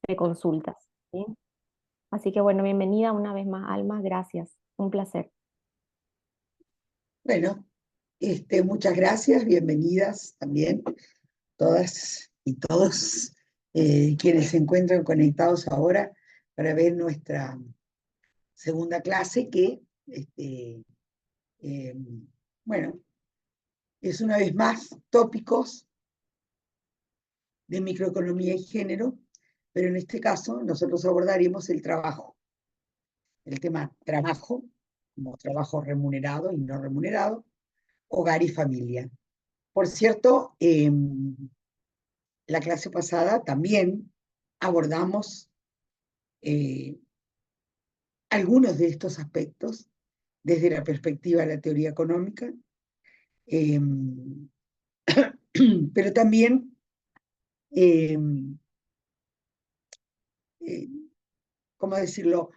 de consultas, ¿sí? Así que bueno, bienvenida una vez más, Alma, gracias, un placer. Bueno, muchas gracias, bienvenidas también todas y todos quienes se encuentran conectados ahora para ver nuestra segunda clase que, eh, bueno, es una vez más tópicos de microeconomía y género, pero en este caso nosotros abordaremos el trabajo, el tema trabajo, como trabajo remunerado y no remunerado, hogar y familia. Por cierto, la clase pasada también abordamos eh, algunos de estos aspectos desde la perspectiva de la teoría económica, eh, pero también, eh, eh, ¿cómo decirlo?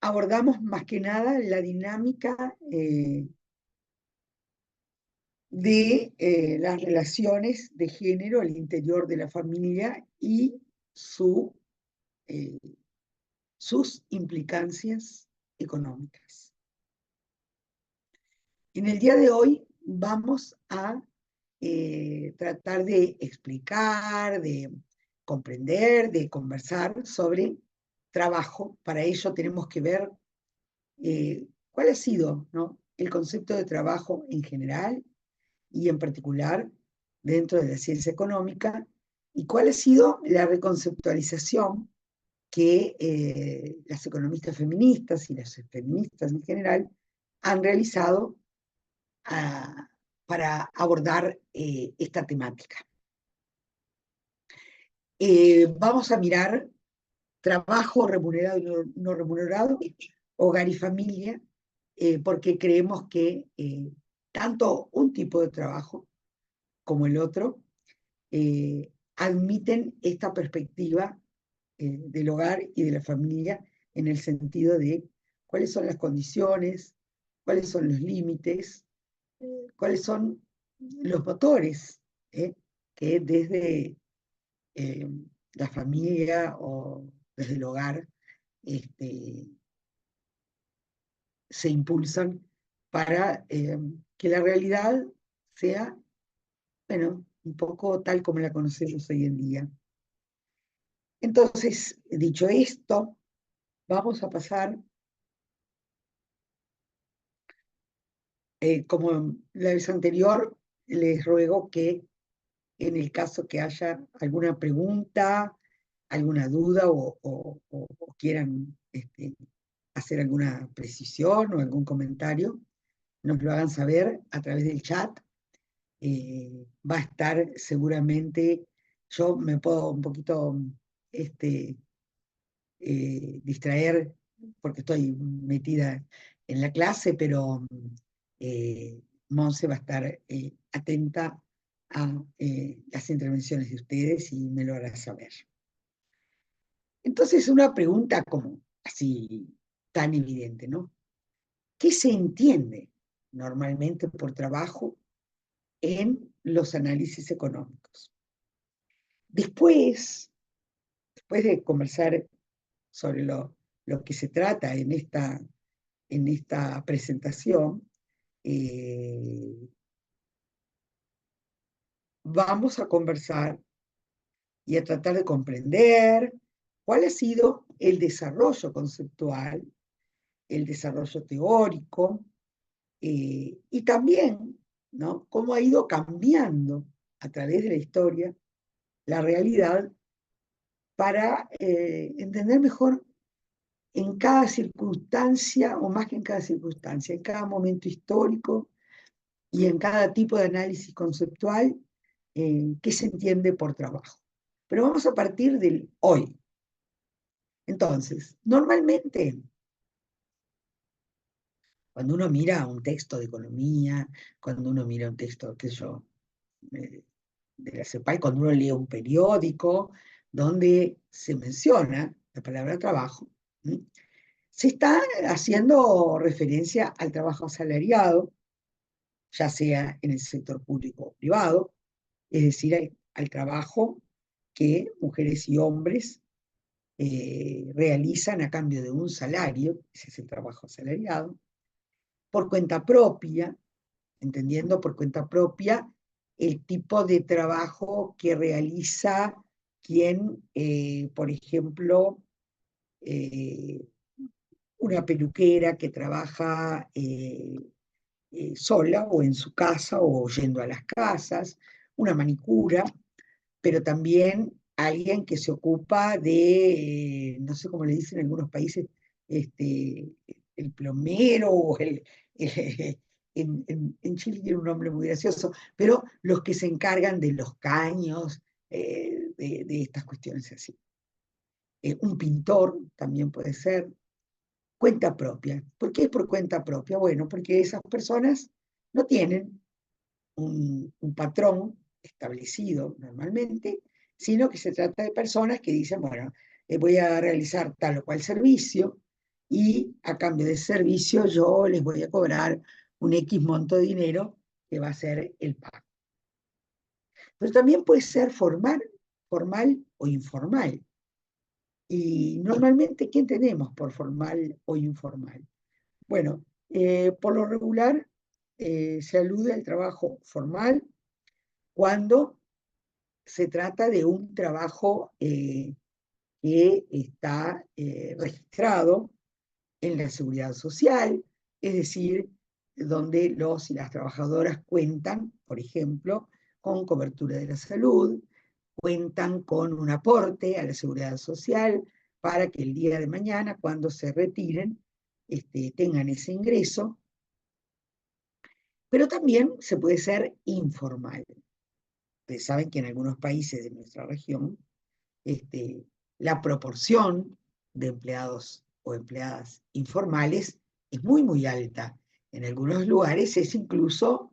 Abordamos más que nada la dinámica de las relaciones de género al interior de la familia y su, eh, sus implicancias económicas. En el día de hoy vamos a tratar de explicar, de comprender, de conversar sobre trabajo. Para ello tenemos que ver cuál ha sido, ¿no?, el concepto de trabajo en general y en particular dentro de la ciencia económica y cuál ha sido la reconceptualización que las economistas feministas y las feministas en general han realizado a, para abordar esta temática. Vamos a mirar trabajo remunerado y no remunerado, hogar y familia, porque creemos que tanto un tipo de trabajo como el otro admiten esta perspectiva del hogar y de la familia en el sentido de cuáles son las condiciones, cuáles son los límites, cuáles son los motores que desde eh, la familia o desde el hogar este, se impulsan para que la realidad sea, bueno, un poco tal como la conocemos hoy en día. Entonces, dicho esto, vamos a pasar, como la vez anterior, les ruego que en el caso que haya alguna pregunta, alguna duda o quieran hacer alguna precisión o algún comentario, nos lo hagan saber a través del chat. Va a estar seguramente, yo me puedo un poquito este, distraer porque estoy metida en la clase, pero Monse va a estar atenta a las intervenciones de ustedes y me lo hará saber. Entonces, una pregunta como así tan evidente, ¿no? ¿Qué se entiende normalmente por trabajo en los análisis económicos? Después de conversar sobre lo que se trata en esta presentación, eh, vamos a conversar y a tratar de comprender cuál ha sido el desarrollo conceptual, el desarrollo teórico, y también, ¿no?, cómo ha ido cambiando a través de la historia la realidad para entender mejor en cada circunstancia, o más que en cada circunstancia, en cada momento histórico y en cada tipo de análisis conceptual, qué se entiende por trabajo. Pero vamos a partir del hoy. Entonces, normalmente, cuando uno mira un texto de economía, cuando uno mira un texto, qué sé yo, de la CEPAL, cuando uno lee un periódico donde se menciona la palabra trabajo, ¿sí?, se está haciendo referencia al trabajo asalariado, ya sea en el sector público o privado, es decir, al trabajo que mujeres y hombres realizan a cambio de un salario, ese es el trabajo asalariado, por cuenta propia, entendiendo por cuenta propia el tipo de trabajo que realiza quien, por ejemplo, una peluquera que trabaja sola o en su casa o yendo a las casas, una manicura, pero también alguien que se ocupa de, no sé cómo le dicen en algunos países, el plomero o en Chile tiene un nombre muy gracioso, pero los que se encargan de los caños, de estas cuestiones así. Un pintor también puede ser. Cuenta propia. ¿Por qué es por cuenta propia? Bueno, porque esas personas no tienen un patrón establecido normalmente, sino que se trata de personas que dicen, bueno, voy a realizar tal o cual servicio y a cambio de ese servicio yo les voy a cobrar un X monto de dinero que va a ser el pago. Pero también puede ser formal o informal. Y normalmente, ¿qué entendemos por formal o informal? Bueno, por lo regular se alude al trabajo formal cuando se trata de un trabajo que está registrado en la seguridad social, es decir, donde los y las trabajadoras cuentan, por ejemplo, con cobertura de la salud, cuentan con un aporte a la seguridad social para que el día de mañana, cuando se retiren, tengan ese ingreso, pero también se puede ser informal. Ustedes saben que en algunos países de nuestra región, la proporción de empleados o empleadas informales es muy, muy alta. En algunos lugares es incluso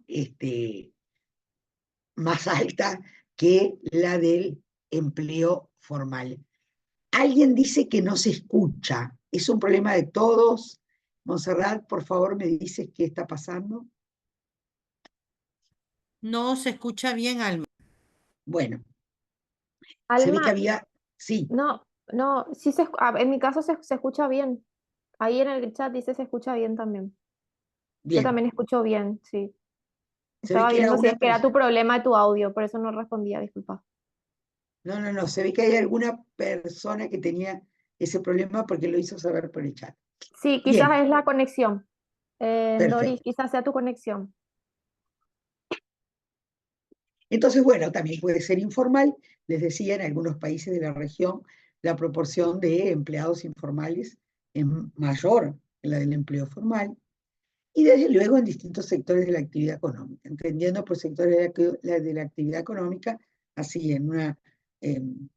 más alta que la del empleo formal. Alguien dice que no se escucha. ¿Es un problema de todos? Montserrat, por favor, me dices qué está pasando. No se escucha bien, Alma. Bueno, se ve que Alma, había, sí, no, no, sí en mi caso se escucha bien. Ahí en el chat dice se escucha bien también. Yo bien, también escucho bien, sí. se ve Estaba que era viendo si es una que era persona, tu problema de tu audio, por eso no respondía, disculpa. no, no, no, se ve que hay alguna persona que tenía ese problema porque lo hizo saber por el chat. Sí, quizás Bien, es la conexión. Doris, perfecto. quizás sea tu conexión. Entonces, bueno, también puede ser informal. Les decía, en algunos países de la región, la proporción de empleados informales es mayor que la del empleo formal. Y desde luego en distintos sectores de la actividad económica, entendiendo por sectores de la actividad económica, así en una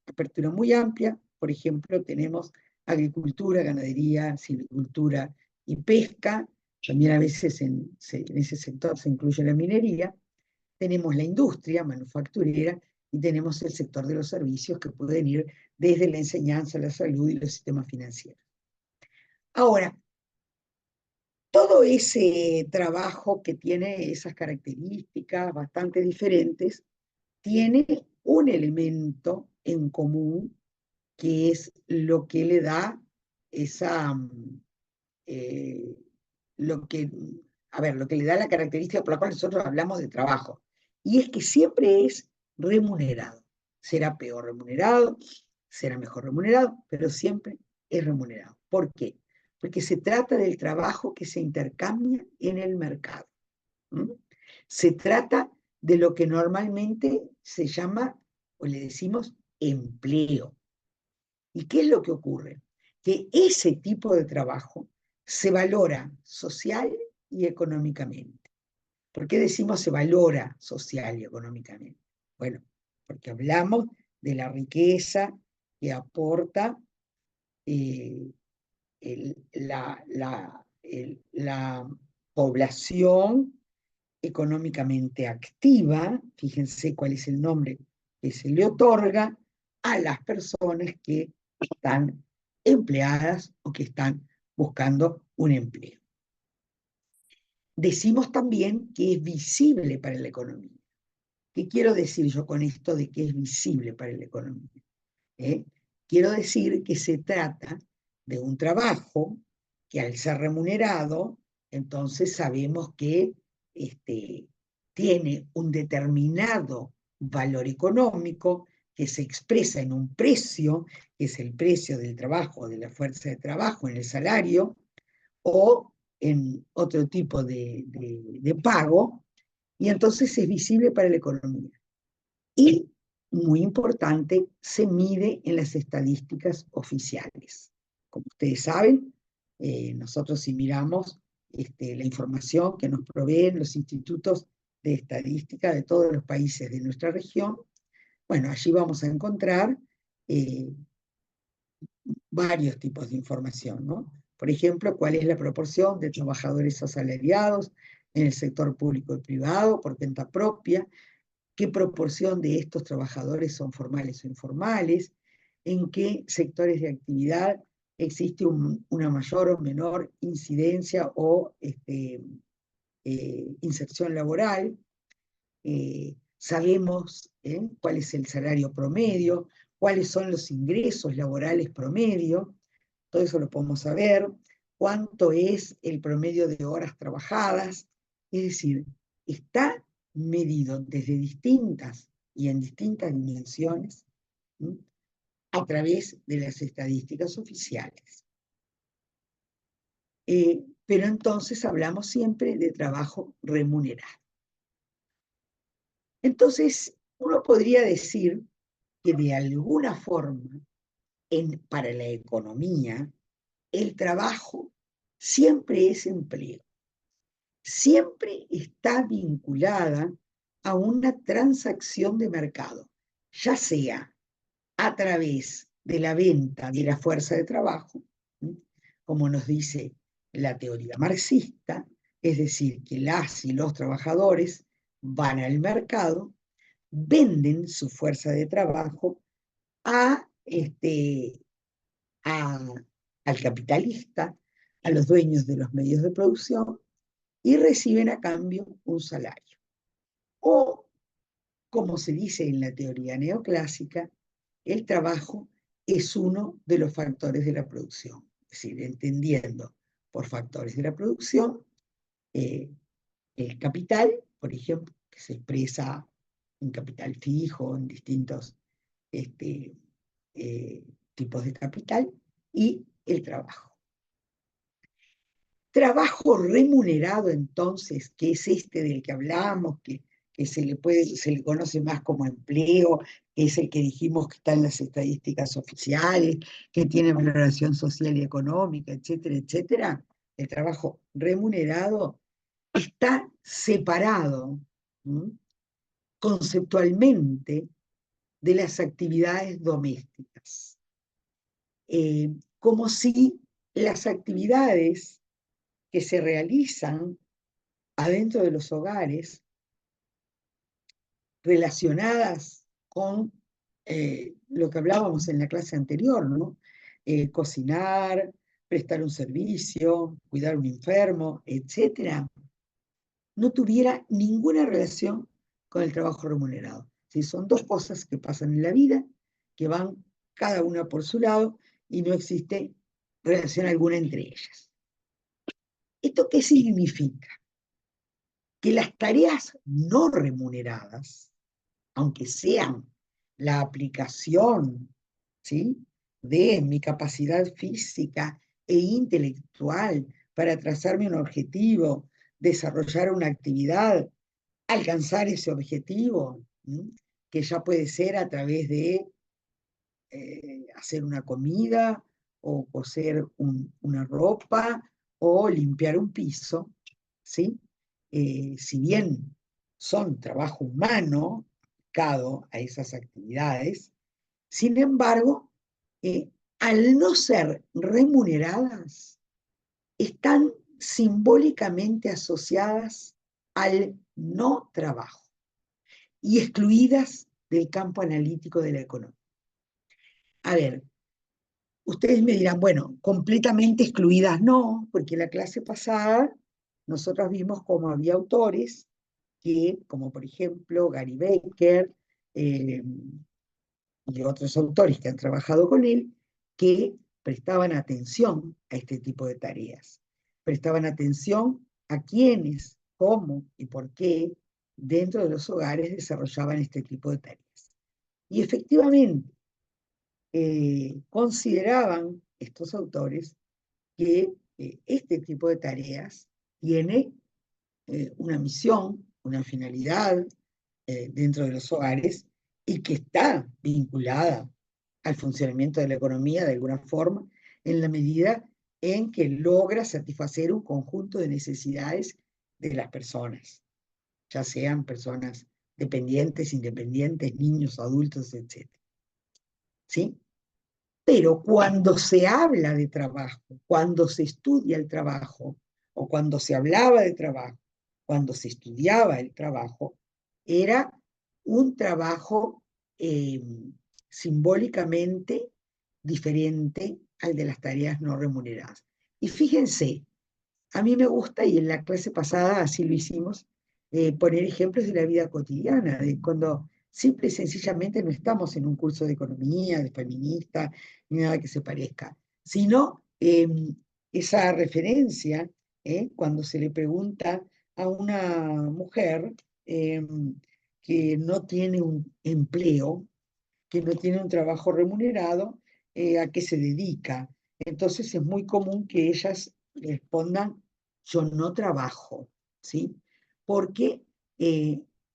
apertura muy amplia. Por ejemplo, tenemos agricultura, ganadería, silvicultura y pesca. También a veces en ese sector se incluye la minería. Tenemos la industria manufacturera y tenemos el sector de los servicios que pueden ir desde la enseñanza, la salud y los sistemas financieros. Ahora, todo ese trabajo que tiene esas características bastante diferentes tiene un elemento en común que es lo que le da esa, eh, lo que, lo que le da la característica por la cual nosotros hablamos de trabajo. Y es que siempre es remunerado. Será peor remunerado, será mejor remunerado, pero siempre es remunerado. ¿Por qué? Porque se trata del trabajo que se intercambia en el mercado. ¿Mm? Se trata de lo que normalmente se llama, o le decimos, empleo. ¿Y qué es lo que ocurre? Que ese tipo de trabajo se valora social y económicamente. ¿Por qué decimos se valora social y económicamente? Bueno, porque hablamos de la riqueza que aporta eh, la población económicamente activa, fíjense cuál es el nombre que se le otorga a las personas que están empleadas o que están buscando un empleo. Decimos también que es visible para la economía. ¿Qué quiero decir yo con esto de que es visible para la economía? ¿Eh? quiero decir que se trata de un trabajo que al ser remunerado, entonces sabemos que tiene un determinado valor económico que se expresa en un precio, que es el precio del trabajo, de la fuerza de trabajo, en el salario, o en otro tipo de pago, y entonces es visible para la economía. Y, muy importante, se mide en las estadísticas oficiales. Como ustedes saben, nosotros si miramos la información que nos proveen los institutos de estadística de todos los países de nuestra región, bueno, allí vamos a encontrar varios tipos de información, ¿no? Por ejemplo, cuál es la proporción de trabajadores asalariados en el sector público y privado por cuenta propia, qué proporción de estos trabajadores son formales o informales, en qué sectores de actividad existe una mayor o menor incidencia o inserción laboral. Sabemos cuál es el salario promedio, cuáles son los ingresos laborales promedio, todo eso lo podemos saber, cuánto es el promedio de horas trabajadas, es decir, está medido desde distintas y en distintas dimensiones, ¿sí?, a través de las estadísticas oficiales. Pero entonces hablamos siempre de trabajo remunerado. Entonces, uno podría decir que de alguna forma, para la economía, el trabajo siempre es empleo, siempre está vinculada a una transacción de mercado, ya sea a través de la venta de la fuerza de trabajo, como nos dice la teoría marxista, es decir, que las y los trabajadores van al mercado, venden su fuerza de trabajo a, al capitalista, a los dueños de los medios de producción, y reciben a cambio un salario. O, como se dice en la teoría neoclásica, el trabajo es uno de los factores de la producción. Es decir, entendiendo por factores de la producción el capital, por ejemplo, que se expresa en capital fijo, en distintos tipos de capital, y el trabajo. Trabajo remunerado, entonces, que es del que hablamos, que se le conoce más como empleo, que es el que dijimos que está en las estadísticas oficiales, que tiene valoración social y económica, etcétera, etcétera. El trabajo remunerado está separado, ¿sí?, conceptualmente, de las actividades domésticas. Como si las actividades que se realizan adentro de los hogares, relacionadas con lo que hablábamos en la clase anterior, ¿no? Cocinar, prestar un servicio, cuidar a un enfermo, etcétera, no tuviera ninguna relación con el trabajo remunerado. ¿Sí? Son dos cosas que pasan en la vida, que van cada una por su lado, y no existe relación alguna entre ellas. ¿Esto qué significa? Que las tareas no remuneradas, aunque sean la aplicación, ¿sí?, de mi capacidad física e intelectual para trazarme un objetivo, desarrollar una actividad, alcanzar ese objetivo, ¿sí?, que ya puede ser a través de hacer una comida, o coser una ropa, o limpiar un piso, ¿sí? Si bien son trabajo humano aplicado a esas actividades, sin embargo, al no ser remuneradas, están simbólicamente asociadas al no trabajo y excluidas del campo analítico de la economía. A ver, ustedes me dirán, bueno, completamente excluidas no, porque la clase pasada nosotros vimos cómo había autores que, como por ejemplo Gary Becker, y otros autores que han trabajado con él, que prestaban atención a este tipo de tareas. Prestaban atención a quiénes, cómo y por qué dentro de los hogares desarrollaban este tipo de tareas. Y efectivamente, consideraban estos autores que este tipo de tareas tiene una misión, una finalidad dentro de los hogares y que está vinculada al funcionamiento de la economía de alguna forma, en la medida en que logra satisfacer un conjunto de necesidades de las personas, ya sean personas dependientes, independientes, niños, adultos, etc. ¿Sí? Pero cuando se habla de trabajo, cuando se estudia el trabajo, o cuando se hablaba de trabajo, cuando se estudiaba el trabajo, era un trabajo simbólicamente diferente al de las tareas no remuneradas. Y fíjense, a mí me gusta, y en la clase pasada así lo hicimos, poner ejemplos de la vida cotidiana, de cuando simple y sencillamente no estamos en un curso de economía, de feminista, ni nada que se parezca, sino esa referencia, cuando se le pregunta a una mujer que no tiene un empleo, que no tiene un trabajo remunerado, a qué se dedica. Entonces es muy común que ellas respondan, yo no trabajo, ¿sí? Porque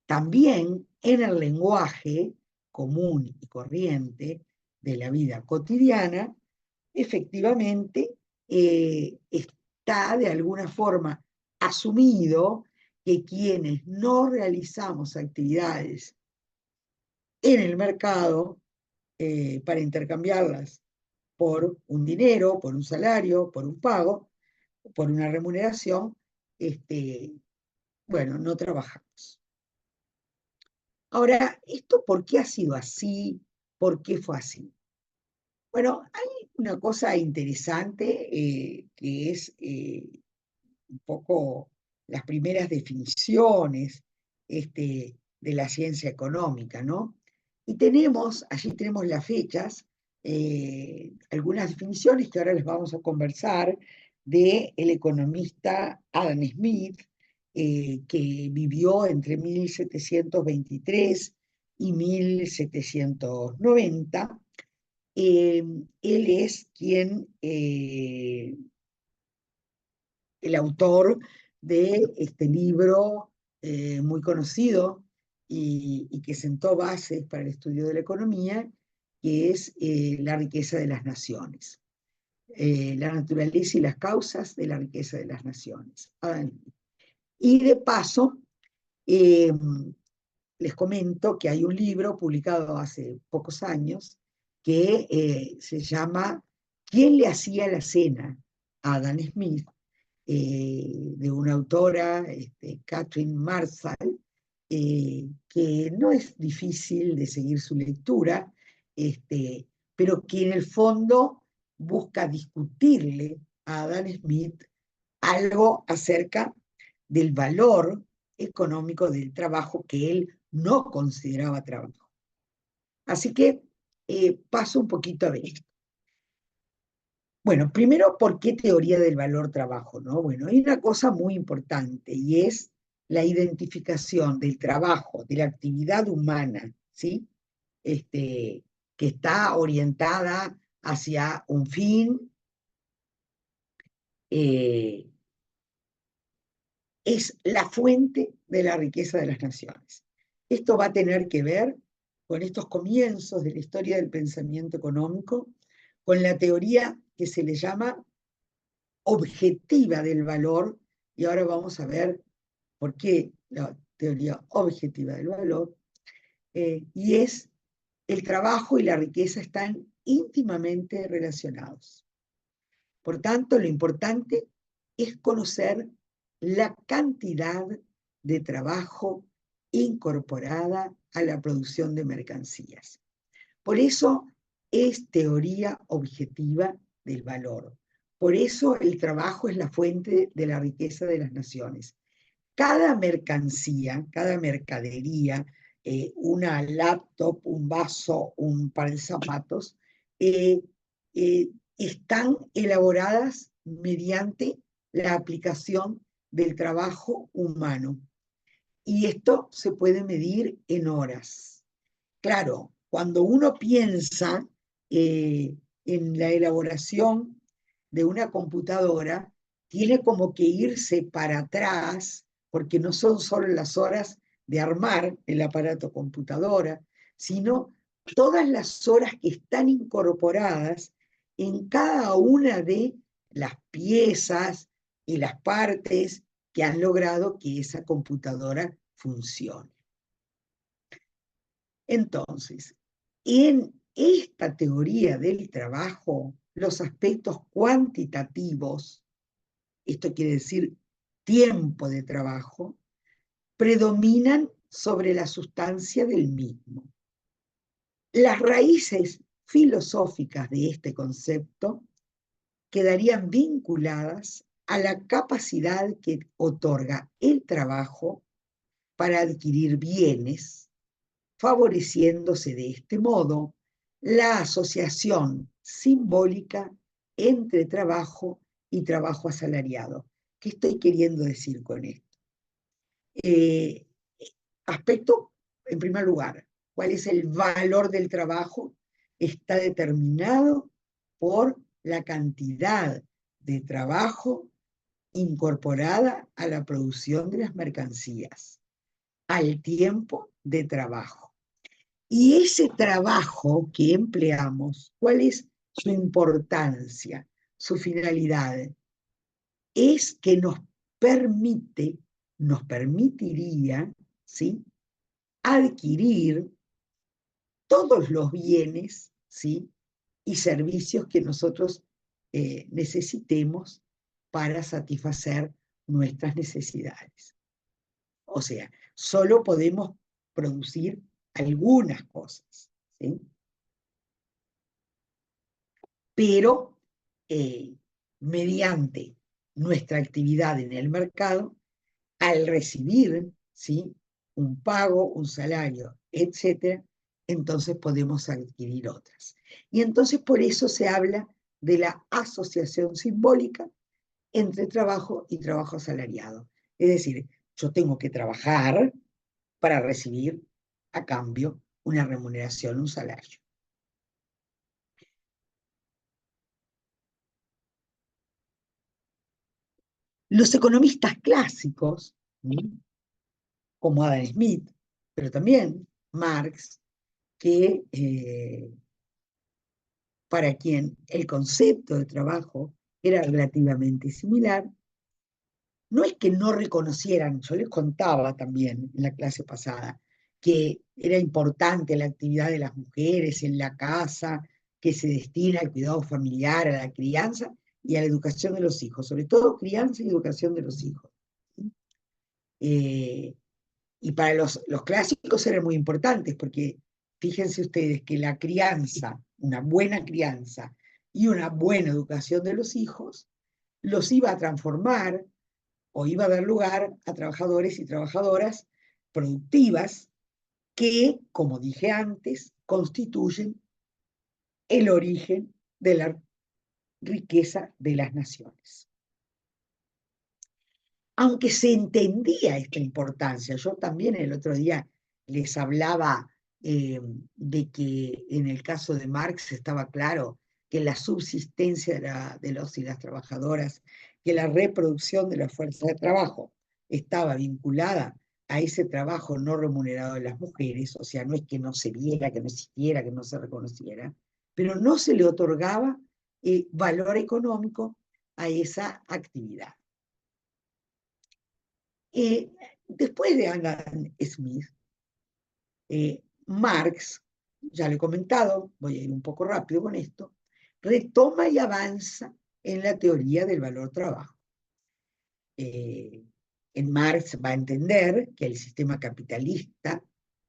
también en el lenguaje común y corriente de la vida cotidiana, efectivamente está de alguna forma asumido que quienes no realizamos actividades en el mercado para intercambiarlas por un dinero, por un salario, por un pago, por una remuneración, bueno, no trabajamos. Ahora, ¿esto por qué ha sido así? ¿Por qué fue así? Bueno, hay una cosa interesante que es un poco las primeras definiciones de la ciencia económica, ¿no? Y allí tenemos las fechas, algunas definiciones que ahora les vamos a conversar, del economista Adam Smith, que vivió entre 1723 y 1790. Él es el autor de este libro muy conocido y que sentó bases para el estudio de la economía, que es La riqueza de las naciones. La naturaleza y las causas de la riqueza de las naciones. Y de paso, les comento que hay un libro publicado hace pocos años que se llama ¿Quién le hacía la cena a Adam Smith? De una autora, Catherine Marsall, que no es difícil de seguir su lectura, pero que en el fondo busca discutirle a Adam Smith algo acerca del valor económico del trabajo que él no consideraba trabajo. Así que paso un poquito a ver esto. Bueno, primero, ¿por qué teoría del valor trabajo? ¿No? Bueno, hay una cosa muy importante y es la identificación del trabajo, de la actividad humana, ¿sí? Que está orientada hacia un fin, es la fuente de la riqueza de las naciones. Esto va a tener que ver con estos comienzos de la historia del pensamiento económico, con la teoría que se le llama objetiva del valor, y ahora vamos a ver por qué la teoría objetiva del valor, y es el trabajo y la riqueza están íntimamente relacionados. Por tanto, lo importante es conocer la cantidad de trabajo incorporada a la producción de mercancías. Por eso es teoría objetiva del valor. Por eso el trabajo es la fuente de la riqueza de las naciones. Cada mercancía, cada mercadería una laptop, un vaso, un par de zapatos, eh, están elaboradas mediante la aplicación del trabajo humano. Y esto se puede medir en horas. Claro, cuando uno piensa en la elaboración de una computadora, tiene como que irse para atrás, porque no son solo las horas de armar el aparato computadora, sino todas las horas que están incorporadas en cada una de las piezas y las partes que han logrado que esa computadora funcione. Entonces, en esta teoría del trabajo, los aspectos cuantitativos, esto quiere decir tiempo de trabajo, predominan sobre la sustancia del mismo. Las raíces filosóficas de este concepto quedarían vinculadas a la capacidad que otorga el trabajo para adquirir bienes, favoreciéndose de este modo la asociación simbólica entre trabajo y trabajo asalariado. ¿Qué estoy queriendo decir con esto? Eh, Aspecto, en primer lugar, ¿cuál es el valor del trabajo? Está determinado por la cantidad de trabajo incorporada a la producción de las mercancías, al tiempo de trabajo. Y ese trabajo que empleamos, ¿cuál es su importancia, su finalidad? Es que nos permitiría, ¿sí?, adquirir todos los bienes, ¿sí?, y servicios que nosotros necesitemos para satisfacer nuestras necesidades. O sea, solo podemos producir algunas cosas, ¿sí? Pero mediante nuestra actividad en el mercado, al recibir, ¿sí?, un pago, un salario, etcétera, entonces podemos adquirir otras. Y entonces por eso se habla de la asociación simbólica entre trabajo y trabajo asalariado. Es decir, yo tengo que trabajar para recibir a cambio una remuneración, un salario. Los economistas clásicos, como Adam Smith, pero también Marx, que para quien el concepto de trabajo era relativamente similar, no es que no reconocieran, yo les contaba también en la clase pasada, que era importante la actividad de las mujeres en la casa, que se destina al cuidado familiar, a la crianza y a la educación de los hijos, sobre todo crianza y educación de los hijos. Y para los clásicos eran muy importantes, porque fíjense ustedes que la crianza, una buena crianza y una buena educación de los hijos, los iba a transformar o iba a dar lugar a trabajadores y trabajadoras productivas que, como dije antes, constituyen el origen de la riqueza de las naciones. Aunque se entendía esta importancia, yo también el otro día les hablaba de que en el caso de Marx estaba claro que la subsistencia de los y las trabajadoras, que la reproducción de la fuerza de trabajo estaba vinculada a ese trabajo no remunerado de las mujeres, o sea, no es que no se viera, que no existiera, que no se reconociera, pero no se le otorgaba valor económico a esa actividad. Después de Adam Smith, Marx, ya lo he comentado, voy a ir un poco rápido con esto, retoma y avanza en la teoría del valor trabajo. En Marx va a entender que el sistema capitalista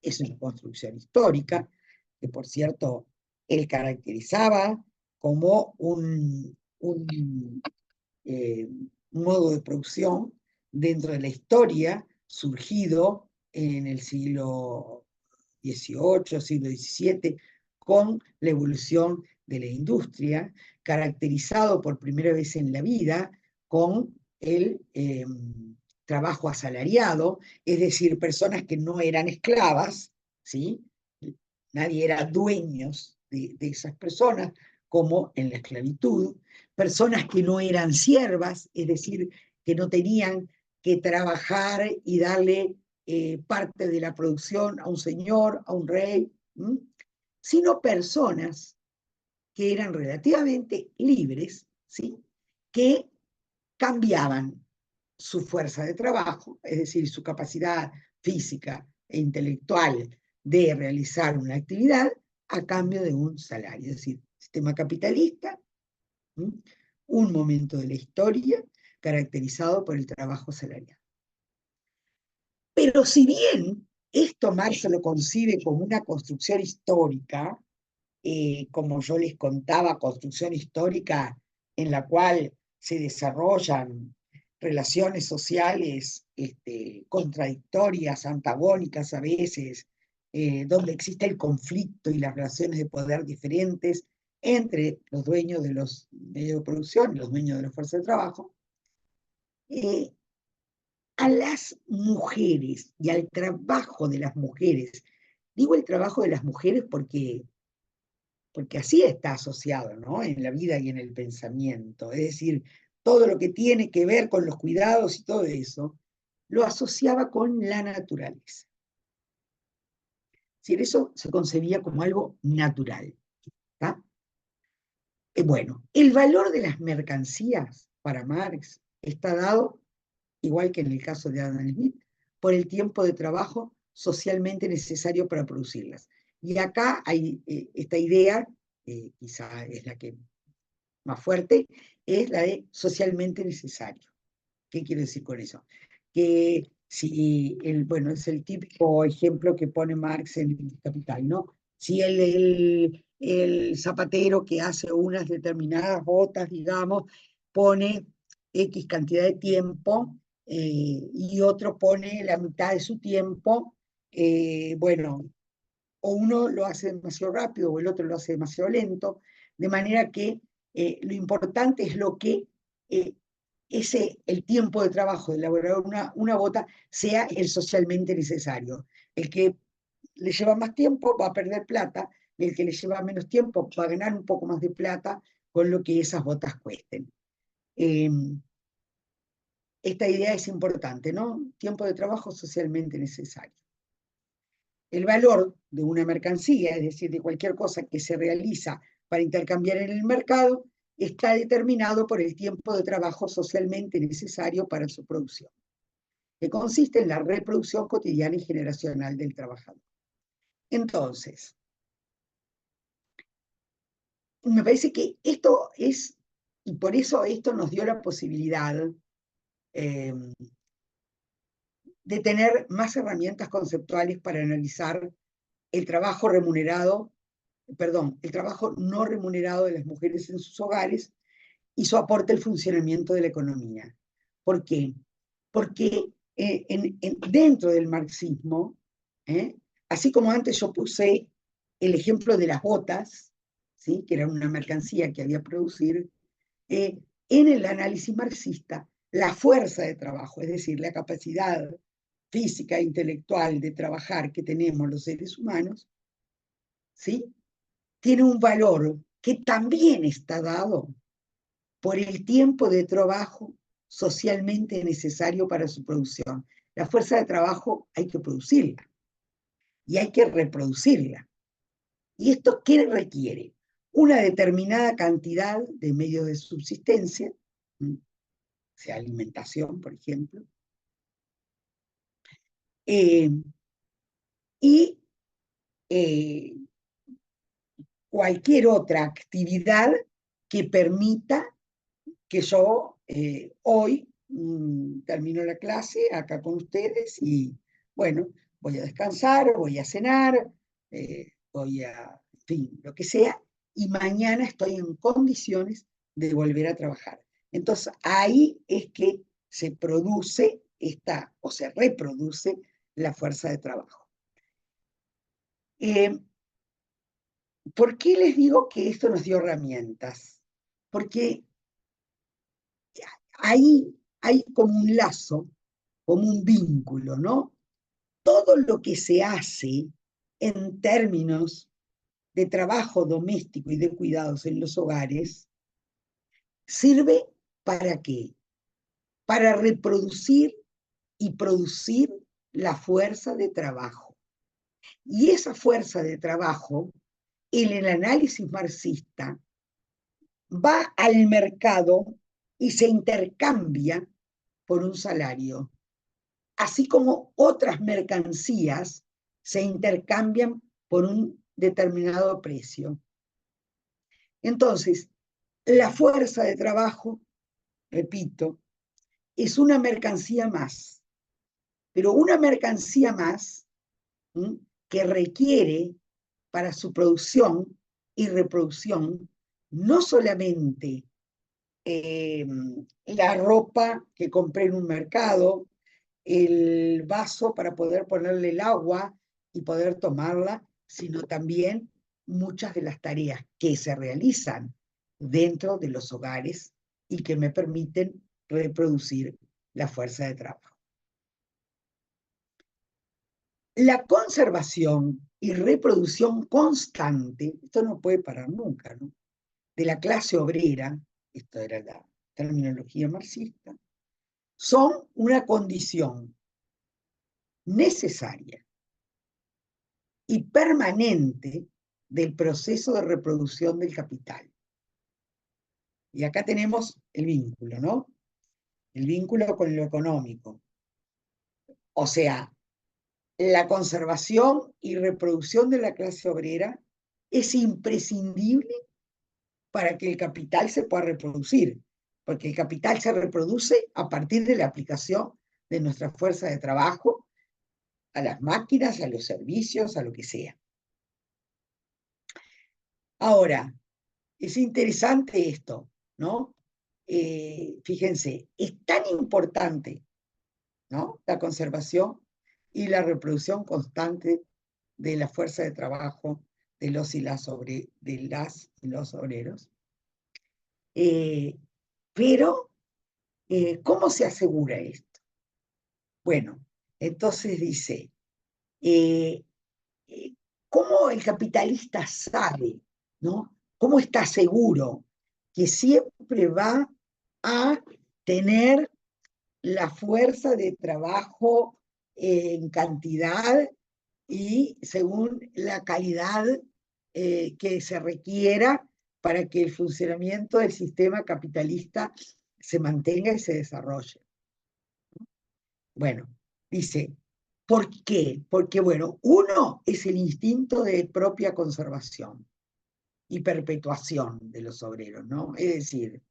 es una construcción histórica, que por cierto él caracterizaba como un modo de producción dentro de la historia surgido en el siglo XVIII, siglo XVII, con la evolución de la industria, caracterizado por primera vez en la vida con el trabajo asalariado, es decir, personas que no eran esclavas, ¿sí? Nadie era dueños de esas personas, como en la esclavitud, personas que no eran siervas, es decir, que no tenían que trabajar y darle parte de la producción a un señor, a un rey, sino personas que eran relativamente libres, ¿sí? Que cambiaban su fuerza de trabajo, es decir, su capacidad física e intelectual de realizar una actividad a cambio de un salario. Es decir, sistema capitalista, un momento de la historia caracterizado por el trabajo salarial. Pero si bien esto Marx lo concibe como una construcción histórica, como yo les contaba, construcción histórica en la cual se desarrollan relaciones sociales contradictorias, antagónicas a veces, donde existe el conflicto y las relaciones de poder diferentes entre los dueños de los medios de producción y los dueños de la fuerza de trabajo, a las mujeres y al trabajo de las mujeres, digo el trabajo de las mujeres porque así está asociado, ¿no? En la vida y en el pensamiento. Es decir, todo lo que tiene que ver con los cuidados y todo eso, lo asociaba con la naturaleza. Es decir, eso se concebía como algo natural. ¿Tá? Bueno, el valor de las mercancías para Marx está dado, igual que en el caso de Adam Smith, por el tiempo de trabajo socialmente necesario para producirlas. Y acá hay esta idea, quizá es la que más fuerte, es la de socialmente necesario. ¿Qué quiero decir con eso? Que si, bueno, es el típico ejemplo que pone Marx en el Capital, ¿no? Si el zapatero que hace unas determinadas botas, digamos, pone X cantidad de tiempo y otro pone la mitad de su tiempo, bueno, o uno lo hace demasiado rápido o el otro lo hace demasiado lento, de manera que lo importante es lo que el tiempo de trabajo de elaborar una bota sea el socialmente necesario. El que le lleva más tiempo va a perder plata, y el que le lleva menos tiempo va a ganar un poco más de plata con lo que esas botas cuesten. Esta idea es importante, ¿no? Tiempo de trabajo socialmente necesario. El valor de una mercancía, es decir, de cualquier cosa que se realiza para intercambiar en el mercado, está determinado por el tiempo de trabajo socialmente necesario para su producción, que consiste en la reproducción cotidiana y generacional del trabajador. Entonces, me parece que esto es, y por eso esto nos dio la posibilidad de tener más herramientas conceptuales para analizar el trabajo remunerado, perdón, el trabajo no remunerado de las mujeres en sus hogares y su aporte al funcionamiento de la economía. ¿Por qué? Porque dentro del marxismo, así como antes yo puse el ejemplo de las botas, ¿sí? Que era una mercancía que había que producir, en el análisis marxista, la fuerza de trabajo, es decir, la capacidad física e intelectual de trabajar que tenemos los seres humanos, ¿sí? Tiene un valor que también está dado por el tiempo de trabajo socialmente necesario para su producción. La fuerza de trabajo hay que producirla y hay que reproducirla. ¿Y esto qué requiere? Una determinada cantidad de medios de subsistencia, sea alimentación, por ejemplo, y cualquier otra actividad que permita que yo hoy termino la clase acá con ustedes y, bueno, voy a descansar, voy a cenar, voy a, en fin, lo que sea, y mañana estoy en condiciones de volver a trabajar. Entonces, ahí es que se produce o se reproduce la fuerza de trabajo. ¿Por qué les digo que esto nos dio herramientas? Porque ahí hay como un lazo, como un vínculo, ¿no? Todo lo que se hace en términos de trabajo doméstico y de cuidados en los hogares sirve ¿para qué? Para reproducir y producir la fuerza de trabajo. Y esa fuerza de trabajo, en el análisis marxista, va al mercado y se intercambia por un salario, así como otras mercancías se intercambian por un determinado precio. Entonces, la fuerza de trabajo, repito, es una mercancía más, pero una mercancía más que requiere para su producción y reproducción no solamente la ropa que compré en un mercado, el vaso para poder ponerle el agua y poder tomarla, sino también muchas de las tareas que se realizan dentro de los hogares y que me permiten reproducir la fuerza de trabajo. La conservación y reproducción constante, esto no puede parar nunca, ¿no?, de la clase obrera, esto era la terminología marxista, son una condición necesaria y permanente del proceso de reproducción del capital. Y acá tenemos el vínculo, ¿no? El vínculo con lo económico. O sea, la conservación y reproducción de la clase obrera es imprescindible para que el capital se pueda reproducir, porque el capital se reproduce a partir de la aplicación de nuestra fuerza de trabajo a las máquinas, a los servicios, a lo que sea. Ahora, es interesante esto, ¿no? Fíjense, es tan importante, ¿no?, la conservación y la reproducción constante de la fuerza de trabajo de los y las obreros. Pero, ¿cómo se asegura esto? Bueno, entonces dice, ¿cómo el capitalista sabe, ¿no? ¿Cómo está seguro que siempre va a tener la fuerza de trabajo en cantidad y según la calidad que se requiera para que el funcionamiento del sistema capitalista se mantenga y se desarrolle? Bueno, dice, ¿por qué? Porque, bueno, uno es el instinto de propia conservación y perpetuación de los obreros, ¿no? Es decir,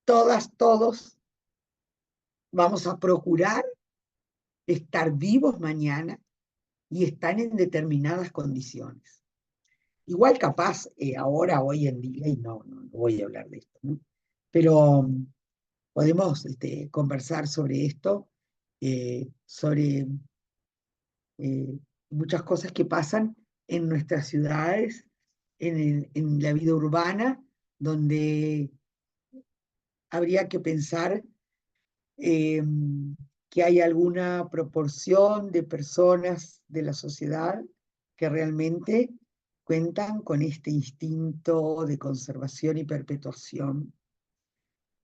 todos vamos a procurar estar vivos mañana y estar en determinadas condiciones. Igual capaz ahora, hoy en día, y no voy a hablar de esto, ¿no?, pero podemos conversar sobre esto, sobre muchas cosas que pasan en nuestras ciudades, en la vida urbana, donde habría que pensar que hay alguna proporción de personas de la sociedad que realmente cuentan con este instinto de conservación y perpetuación.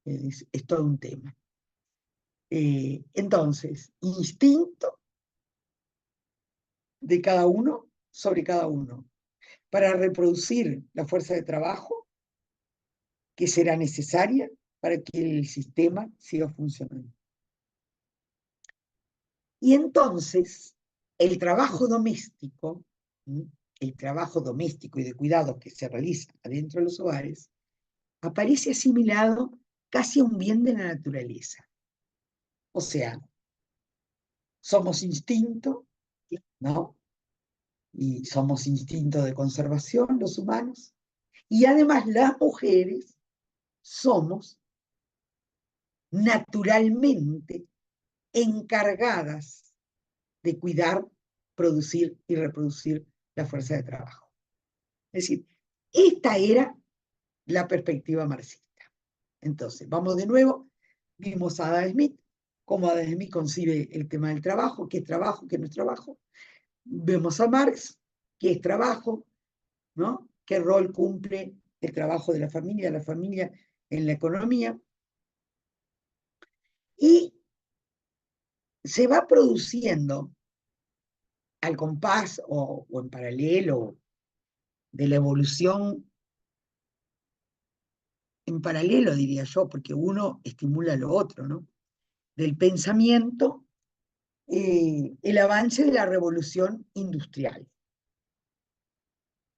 Es todo un tema. Entonces, instinto de cada uno sobre cada uno, para reproducir la fuerza de trabajo que será necesaria para que el sistema siga funcionando. Y entonces, el trabajo doméstico y de cuidado que se realiza adentro de los hogares, aparece asimilado casi a un bien de la naturaleza. O sea, somos instinto, ¿no? Y somos instinto de conservación, los humanos, y además las mujeres somos naturalmente encargadas de cuidar, producir y reproducir la fuerza de trabajo. Es decir, esta era la perspectiva marxista. Entonces, vamos de nuevo, vimos a Adam Smith, cómo Adam Smith concibe el tema del trabajo, qué es trabajo, qué no es trabajo. Vemos a Marx, qué es trabajo, ¿no? Qué rol cumple el trabajo de la familia en la economía. Y se va produciendo al compás o en paralelo de la evolución, en paralelo diría yo, porque uno estimula lo otro, ¿no? Del pensamiento, el avance de la revolución industrial.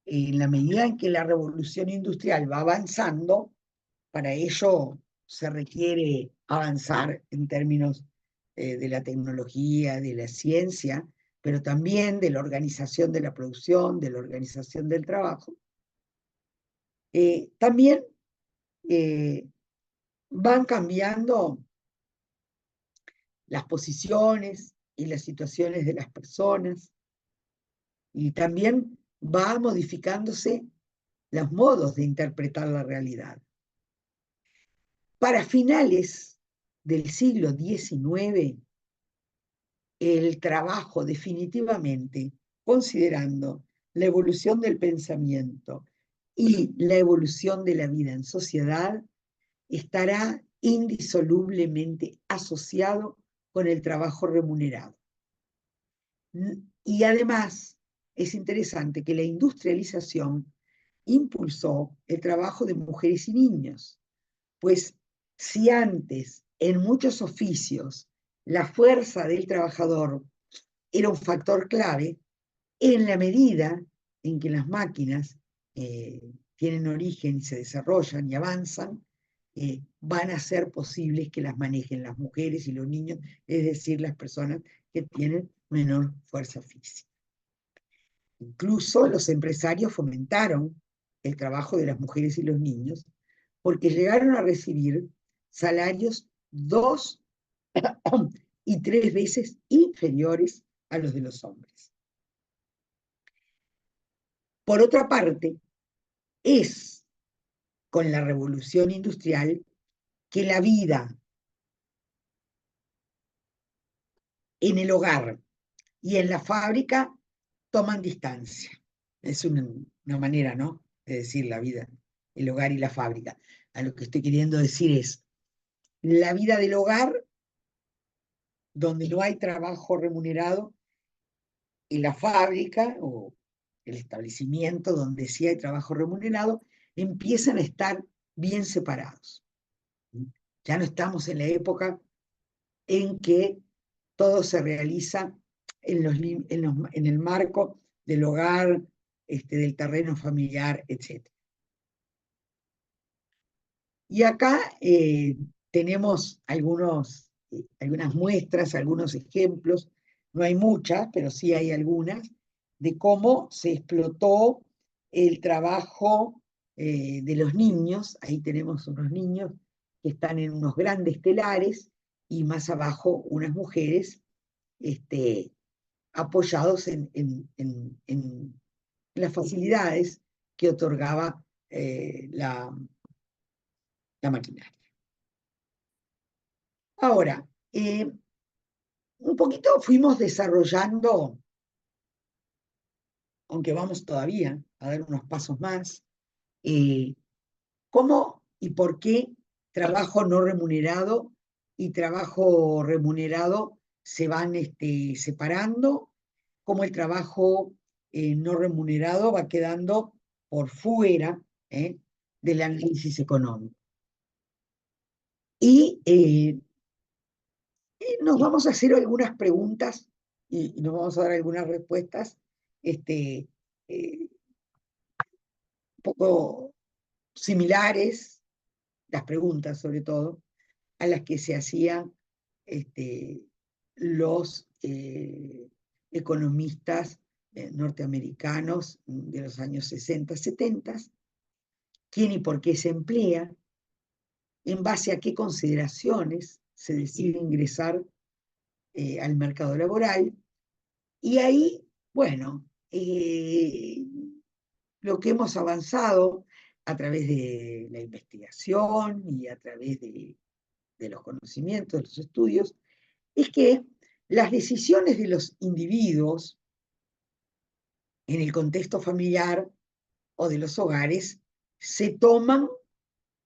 En la medida en que la revolución industrial va avanzando, para ello se requiere avanzar en términos de la tecnología, de la ciencia, pero también de la organización de la producción, de la organización del trabajo. También van cambiando las posiciones y las situaciones de las personas, y también va modificándose los modos de interpretar la realidad. Para finales del siglo XIX, el trabajo definitivamente, considerando la evolución del pensamiento y la evolución de la vida en sociedad, estará indisolublemente asociado con el trabajo remunerado. Y además, es interesante que la industrialización impulsó el trabajo de mujeres y niños, pues si antes en muchos oficios la fuerza del trabajador era un factor clave, en la medida en que las máquinas tienen origen y se desarrollan y avanzan, van a ser posibles que las manejen las mujeres y los niños, es decir, las personas que tienen menor fuerza física. Incluso los empresarios fomentaron el trabajo de las mujeres y los niños porque llegaron a recibir salarios 2 y 3 veces inferiores a los de los hombres. Por otra parte, es con la revolución industrial que la vida en el hogar y en la fábrica toman distancia. Es una manera, ¿no?, de decir la vida, el hogar y la fábrica. A lo que estoy queriendo decir es, la vida del hogar, donde no hay trabajo remunerado, y la fábrica o el establecimiento donde sí hay trabajo remunerado, empiezan a estar bien separados. Ya no estamos en la época en que todo se realiza en el marco del hogar, del terreno familiar, etc. Y acá tenemos algunas muestras, algunos ejemplos, no hay muchas, pero sí hay algunas, de cómo se explotó el trabajo de los niños. Ahí tenemos unos niños que están en unos grandes telares y más abajo unas mujeres apoyados en las facilidades que otorgaba la maquinaria. Ahora, un poquito fuimos desarrollando, aunque vamos todavía a dar unos pasos más, cómo y por qué trabajo no remunerado y trabajo remunerado se van separando, cómo el trabajo no remunerado va quedando por fuera del análisis económico. Y nos vamos a hacer algunas preguntas y nos vamos a dar algunas respuestas un poco similares, las preguntas sobre todo, a las que se hacían los economistas norteamericanos de los años 60, 70, quién y por qué se emplea, en base a qué consideraciones se decide ingresar al mercado laboral, Y ahí, bueno, lo que hemos avanzado a través de la investigación y a través de los conocimientos, de los estudios, es que las decisiones de los individuos en el contexto familiar o de los hogares se toman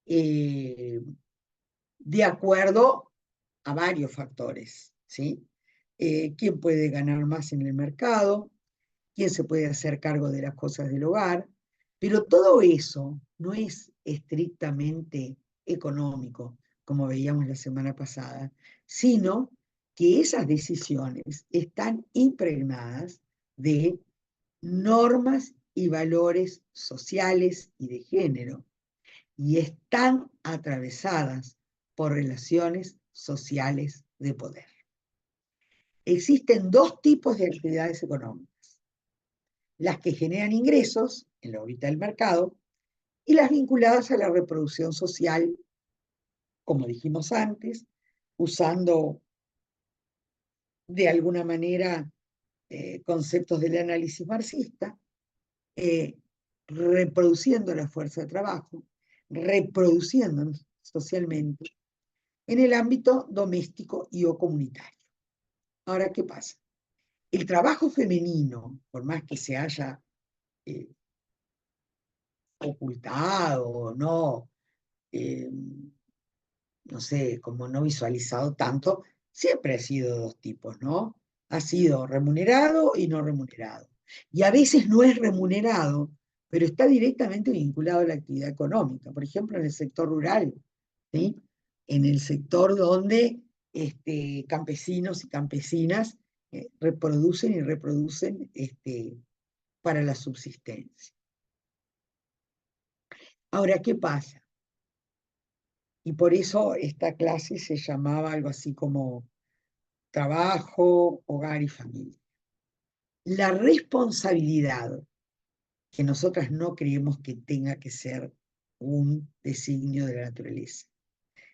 de acuerdo a varios factores, ¿sí? ¿Quién puede ganar más en el mercado? ¿Quién se puede hacer cargo de las cosas del hogar? Pero todo eso no es estrictamente económico, como veíamos la semana pasada, sino que esas decisiones están impregnadas de normas y valores sociales y de género, y están atravesadas por relaciones sociales de poder. Existen dos tipos de actividades económicas: las que generan ingresos en la órbita del mercado y las vinculadas a la reproducción social, como dijimos antes, usando de alguna manera conceptos del análisis marxista, reproduciendo la fuerza de trabajo, reproduciéndonos socialmente en el ámbito doméstico y o comunitario. Ahora, ¿qué pasa? El trabajo femenino, por más que se haya ocultado, no sé, como no visualizado tanto, siempre ha sido de dos tipos, ¿no? Ha sido remunerado y no remunerado. Y a veces no es remunerado, pero está directamente vinculado a la actividad económica. Por ejemplo, en el sector rural, ¿sí? En el sector donde campesinos y campesinas reproducen y reproducen para la subsistencia. Ahora, ¿qué pasa? Y por eso esta clase se llamaba algo así como trabajo, hogar y familia. La responsabilidad, que nosotras no creemos que tenga que ser un designio de la naturaleza,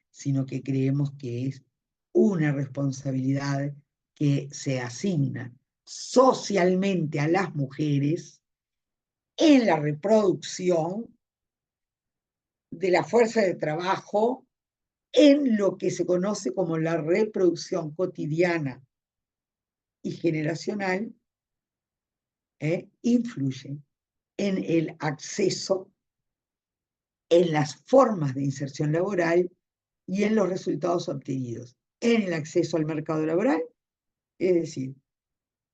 sino que creemos que es una responsabilidad que se asigna socialmente a las mujeres en la reproducción de la fuerza de trabajo, en lo que se conoce como la reproducción cotidiana y generacional, influye en el acceso, en las formas de inserción laboral y en los resultados obtenidos, en el acceso al mercado laboral, es decir,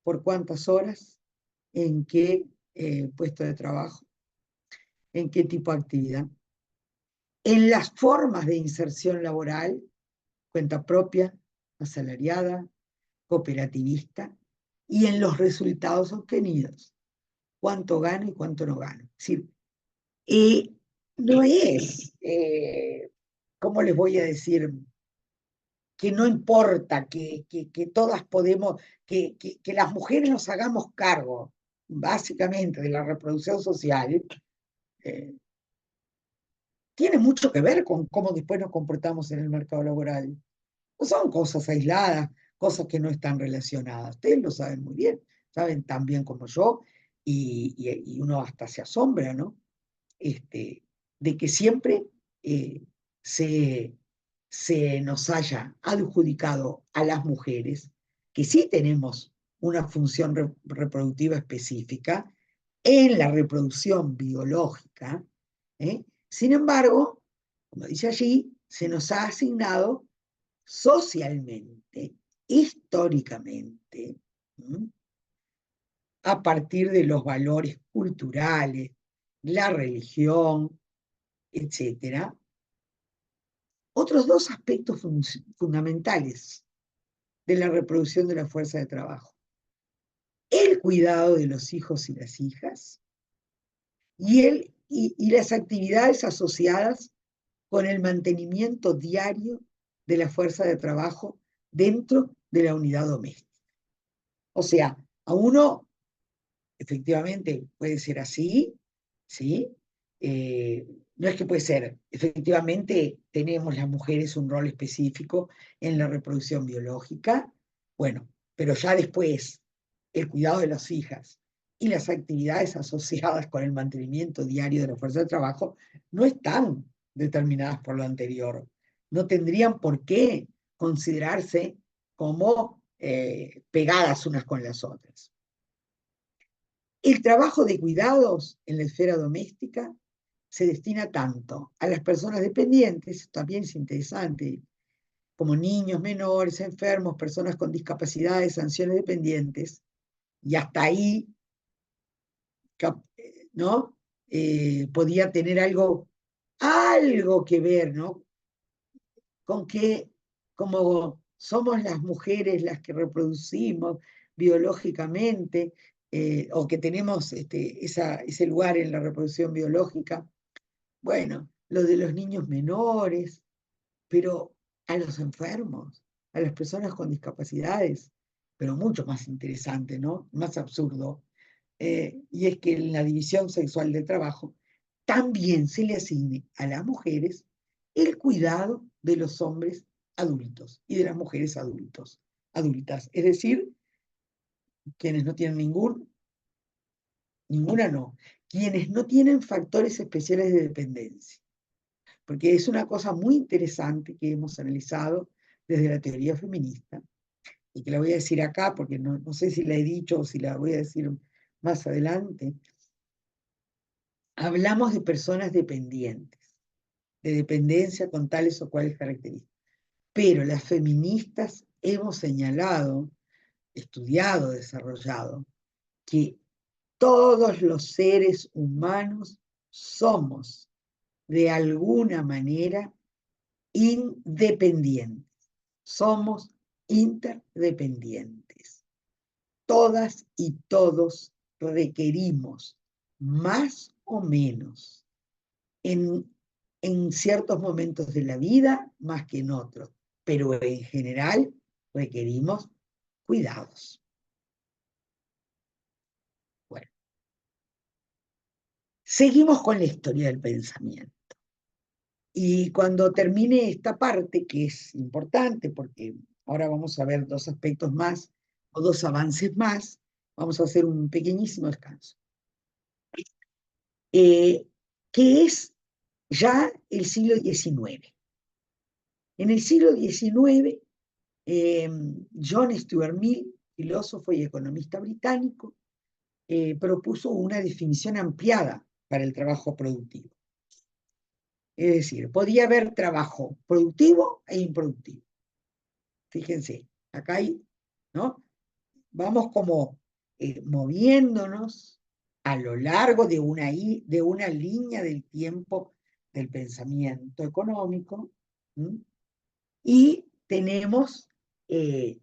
por cuántas horas, en qué puesto de trabajo, en qué tipo de actividad, en las formas de inserción laboral, cuenta propia, asalariada, cooperativista, y en los resultados obtenidos, cuánto gano y cuánto no gano. Es decir, no es, ¿cómo les voy a decir? Que no importa, que todas podemos, que las mujeres nos hagamos cargo, básicamente, de la reproducción social, tiene mucho que ver con cómo después nos comportamos en el mercado laboral. No son cosas aisladas, cosas que no están relacionadas. Ustedes lo saben muy bien, saben tan bien como yo, y uno hasta se asombra, ¿no? De que siempre se nos haya adjudicado a las mujeres, que sí tenemos una función reproductiva específica en la reproducción biológica. Sin embargo, como dice allí, se nos ha asignado socialmente, históricamente, a partir de los valores culturales, la religión, etc., otros dos aspectos fundamentales de la reproducción de la fuerza de trabajo: el cuidado de los hijos y las hijas y las actividades asociadas con el mantenimiento diario de la fuerza de trabajo dentro de la unidad doméstica. O sea, a uno efectivamente puede ser así, ¿sí? No es que puede ser, efectivamente tenemos las mujeres un rol específico en la reproducción biológica, bueno, pero ya después el cuidado de las hijas y las actividades asociadas con el mantenimiento diario de la fuerza de trabajo no están determinadas por lo anterior. No tendrían por qué considerarse como pegadas unas con las otras. El trabajo de cuidados en la esfera doméstica se destina tanto a las personas dependientes, también es interesante, como niños menores, enfermos, personas con discapacidades, ancianos dependientes, y hasta ahí, ¿no? Podía tener algo que ver, ¿no? Con que, como somos las mujeres las que reproducimos biológicamente, o que tenemos ese lugar en la reproducción biológica, bueno, lo de los niños menores, pero a los enfermos, a las personas con discapacidades, pero mucho más interesante, ¿no? Más absurdo. Y es que en la división sexual del trabajo también se le asigne a las mujeres el cuidado de los hombres adultos y de las mujeres adultas. Es decir, quienes no tienen ninguna no, quienes no tienen factores especiales de dependencia. Porque es una cosa muy interesante que hemos analizado desde la teoría feminista, y que la voy a decir acá porque no sé si la he dicho o si la voy a decir más adelante. Hablamos de personas dependientes, de dependencia con tales o cuales características. Pero las feministas hemos señalado, estudiado, desarrollado, que todos los seres humanos somos, de alguna manera, independientes. Somos interdependientes. Todas y todos requerimos, más o menos, en ciertos momentos de la vida más que en otros, pero en general requerimos cuidados. Bueno, seguimos con la historia del pensamiento. Y cuando termine esta parte, que es importante, porque ahora vamos a ver dos aspectos más, o dos avances más, vamos a hacer un pequeñísimo descanso. Que es ya el siglo XIX. En el siglo XIX, John Stuart Mill, filósofo y economista británico, propuso una definición ampliada para el trabajo productivo. Es decir, podía haber trabajo productivo e improductivo. Fíjense, acá hay, ¿no? Vamos como moviéndonos a lo largo de una línea del tiempo del pensamiento económico, ¿sí? Y tenemos que,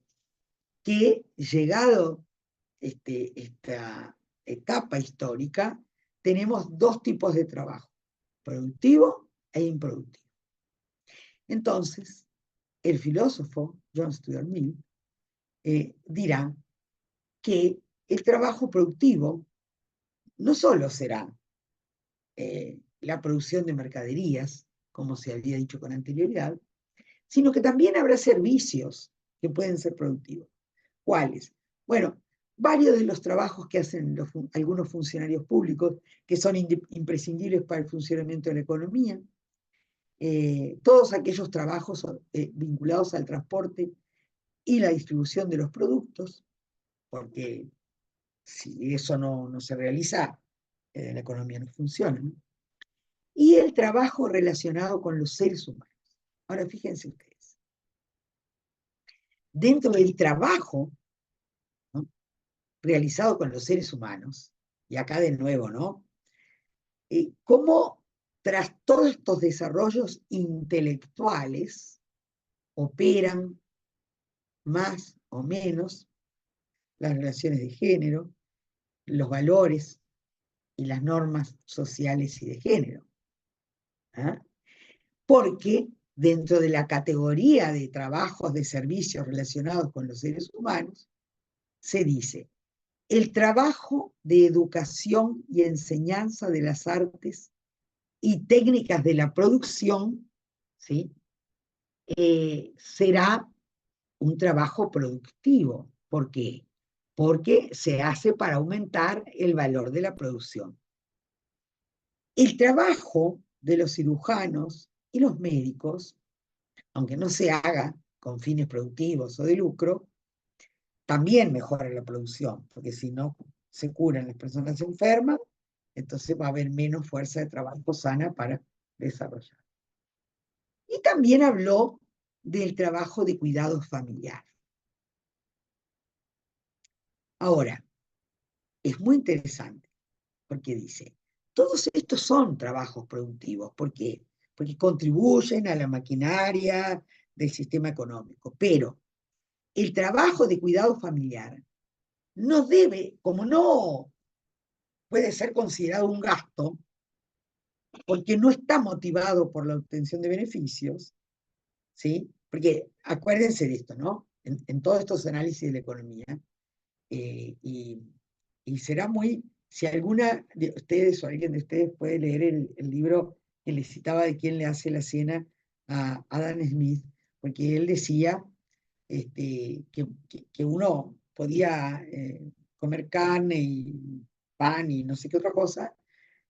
llegado esta etapa histórica, tenemos dos tipos de trabajo, productivo e improductivo. Entonces, el filósofo John Stuart Mill dirá que el trabajo productivo no solo será la producción de mercaderías, como se había dicho con anterioridad, sino que también habrá servicios que pueden ser productivos. ¿Cuáles? Bueno, varios de los trabajos que hacen algunos funcionarios públicos, que son imprescindibles para el funcionamiento de la economía, todos aquellos trabajos vinculados al transporte y la distribución de los productos, porque si eso no se realiza, la economía no funciona, ¿no? Y el trabajo relacionado con los seres humanos. Ahora fíjense ustedes, dentro del trabajo, ¿no?, realizado con los seres humanos, y acá de nuevo, ¿no?, cómo tras todos estos desarrollos intelectuales operan más o menos las relaciones de género, los valores y las normas sociales y de género. ¿Ah? Porque dentro de la categoría de trabajos de servicios relacionados con los seres humanos, se dice, el trabajo de educación y enseñanza de las artes y técnicas de la producción, ¿sí?, será un trabajo productivo. ¿Por qué? porque se hace para aumentar el valor de la producción. El trabajo de los cirujanos y los médicos, aunque no se haga con fines productivos o de lucro, también mejora la producción, porque si no se curan las personas enfermas, entonces va a haber menos fuerza de trabajo sana para desarrollar. Y también habló del trabajo de cuidado familiar. Ahora, es muy interesante, porque dice, todos estos son trabajos productivos. ¿Por qué? Porque contribuyen a la maquinaria del sistema económico, pero el trabajo de cuidado familiar no debe, como no puede ser considerado un gasto, porque no está motivado por la obtención de beneficios, ¿sí? Porque acuérdense de esto, ¿no? En todos estos análisis de la economía, y será muy, si alguna de ustedes o alguien de ustedes puede leer el libro que le citaba de quién le hace la cena a Adam Smith, porque él decía que uno podía comer carne y pan y no sé qué otra cosa,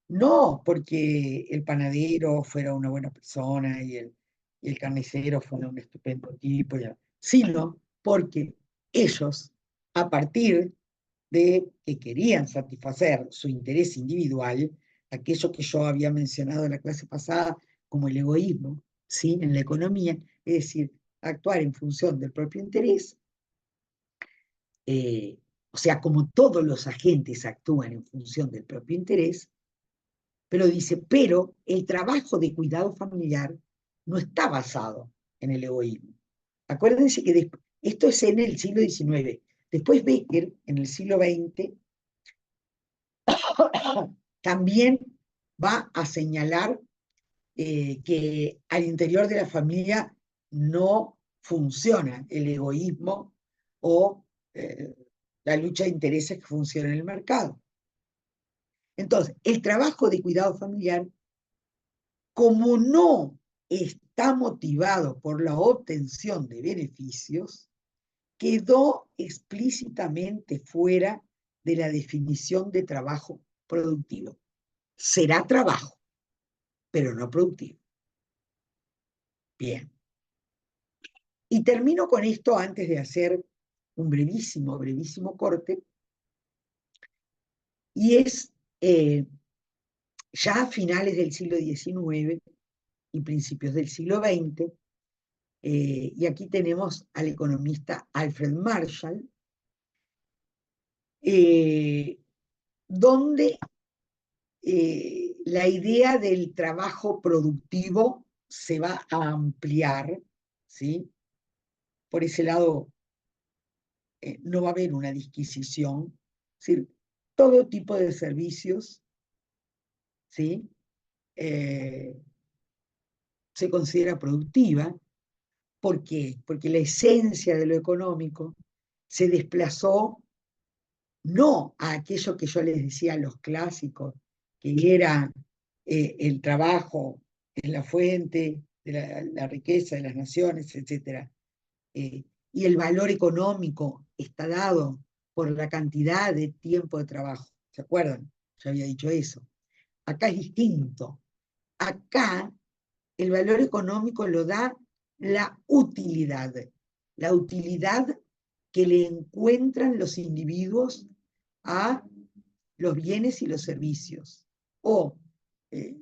no porque el panadero fuera una buena persona y el carnicero fuera un estupendo tipo, sino porque ellos, a partir de que querían satisfacer su interés individual, aquello que yo había mencionado en la clase pasada como el egoísmo, ¿sí? En la economía, es decir, actuar en función del propio interés, eh, o sea, como todos los agentes actúan en función del propio interés, pero dice, pero el trabajo de cuidado familiar no está basado en el egoísmo. Acuérdense que esto es en el siglo XIX. Después Becker, en el siglo XX, también va a señalar que al interior de la familia no funciona el egoísmo o la lucha de intereses que funciona en el mercado. Entonces, el trabajo de cuidado familiar, como no está motivado por la obtención de beneficios, quedó explícitamente fuera de la definición de trabajo productivo. Será trabajo, pero no productivo. Bien. Y termino con esto antes de hacer un brevísimo corte, y es ya a finales del siglo XIX y principios del siglo XX, y aquí tenemos al economista Alfred Marshall, donde la idea del trabajo productivo se va a ampliar, ¿sí? Por ese lado, no va a haber una disquisición, es decir, todo tipo de servicios, ¿sí? Se considera productiva. ¿Por qué? Porque la esencia de lo económico se desplazó no a aquello que yo les decía a los clásicos, que era el trabajo en la fuente de la riqueza de las naciones, etc. Y el valor económico está dado por la cantidad de tiempo de trabajo. ¿Se acuerdan? Yo había dicho eso. Acá es distinto. Acá el valor económico lo da la utilidad que le encuentran los individuos a los bienes y los servicios, o eh,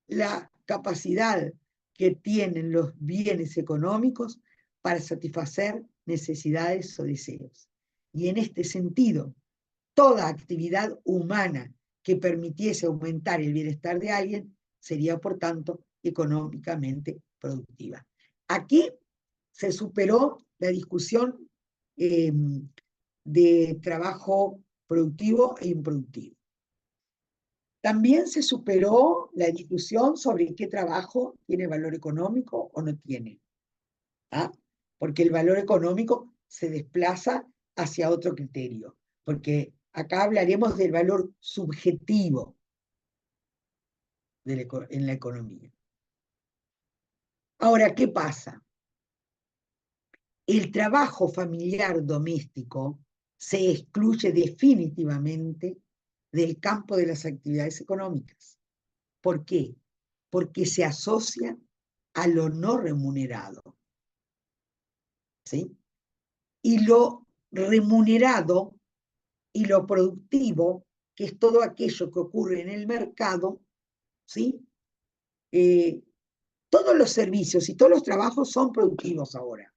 la capacidad que tienen los bienes económicos para satisfacer necesidades o deseos. Y en este sentido, toda actividad humana que permitiese aumentar el bienestar de alguien sería, por tanto, económicamente productiva. Aquí se superó la discusión de trabajo productivo e improductivo. También se superó la discusión sobre qué trabajo tiene valor económico o no tiene. ¿Ah? Porque el valor económico se desplaza hacia otro criterio, porque acá hablaremos del valor subjetivo en la economía. Ahora, ¿qué pasa? El trabajo familiar doméstico, se excluye definitivamente del campo de las actividades económicas. ¿Por qué? Porque se asocia a lo no remunerado. ¿Sí? Y lo remunerado y lo productivo, que es todo aquello que ocurre en el mercado, ¿sí? Todos los servicios y todos los trabajos son productivos ahora,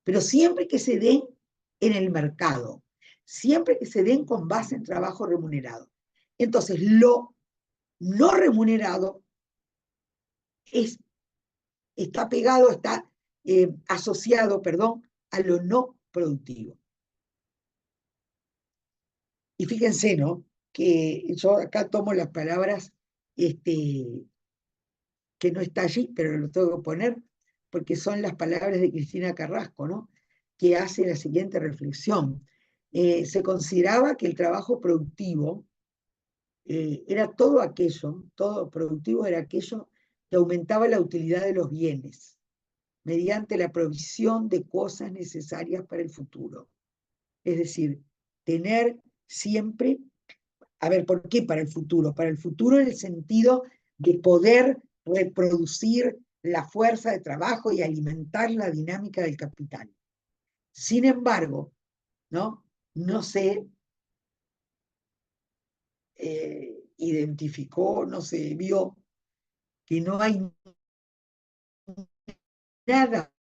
pero siempre que se den en el mercado, siempre que se den con base en trabajo remunerado. Entonces, lo no remunerado está pegado, está asociado, perdón, a lo no productivo. Y fíjense, ¿no? Que yo acá tomo las palabras que no está allí, pero lo tengo que poner, porque son las palabras de Cristina Carrasco, ¿no? Que hace la siguiente reflexión. Se consideraba que el trabajo productivo era todo productivo era aquello que aumentaba la utilidad de los bienes, mediante la provisión de cosas necesarias para el futuro. Es decir, tener siempre, a ver, ¿por qué para el futuro? Para el futuro en el sentido de poder reproducir la fuerza de trabajo y alimentar la dinámica del capital. Sin embargo, no se identificó, no se vio que no hay nada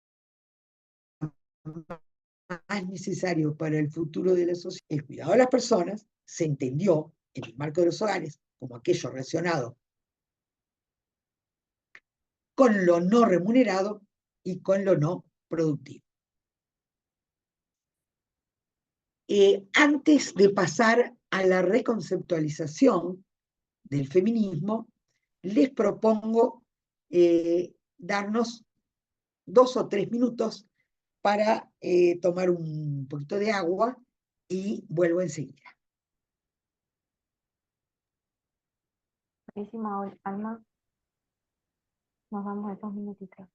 más necesario para el futuro de la sociedad. El cuidado de las personas se entendió en el marco de los hogares como aquello relacionado con lo no remunerado y con lo no productivo. Antes de pasar a la reconceptualización del feminismo, les propongo darnos 2 o 3 minutos para tomar un poquito de agua y vuelvo enseguida. Buenísimo, Alma. Nos damos esos minutitos.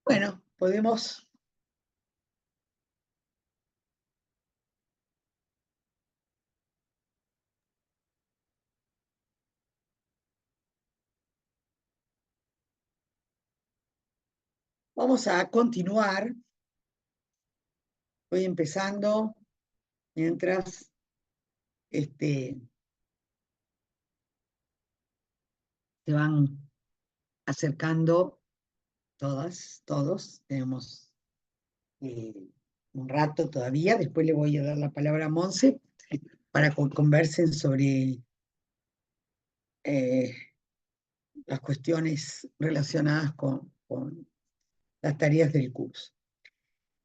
Bueno, podemos Vamos a continuar. Voy empezando mientras se van acercando todos. Tenemos un rato todavía. Después le voy a dar la palabra a Monse para que conversen sobre las cuestiones relacionadas con las tareas del curso.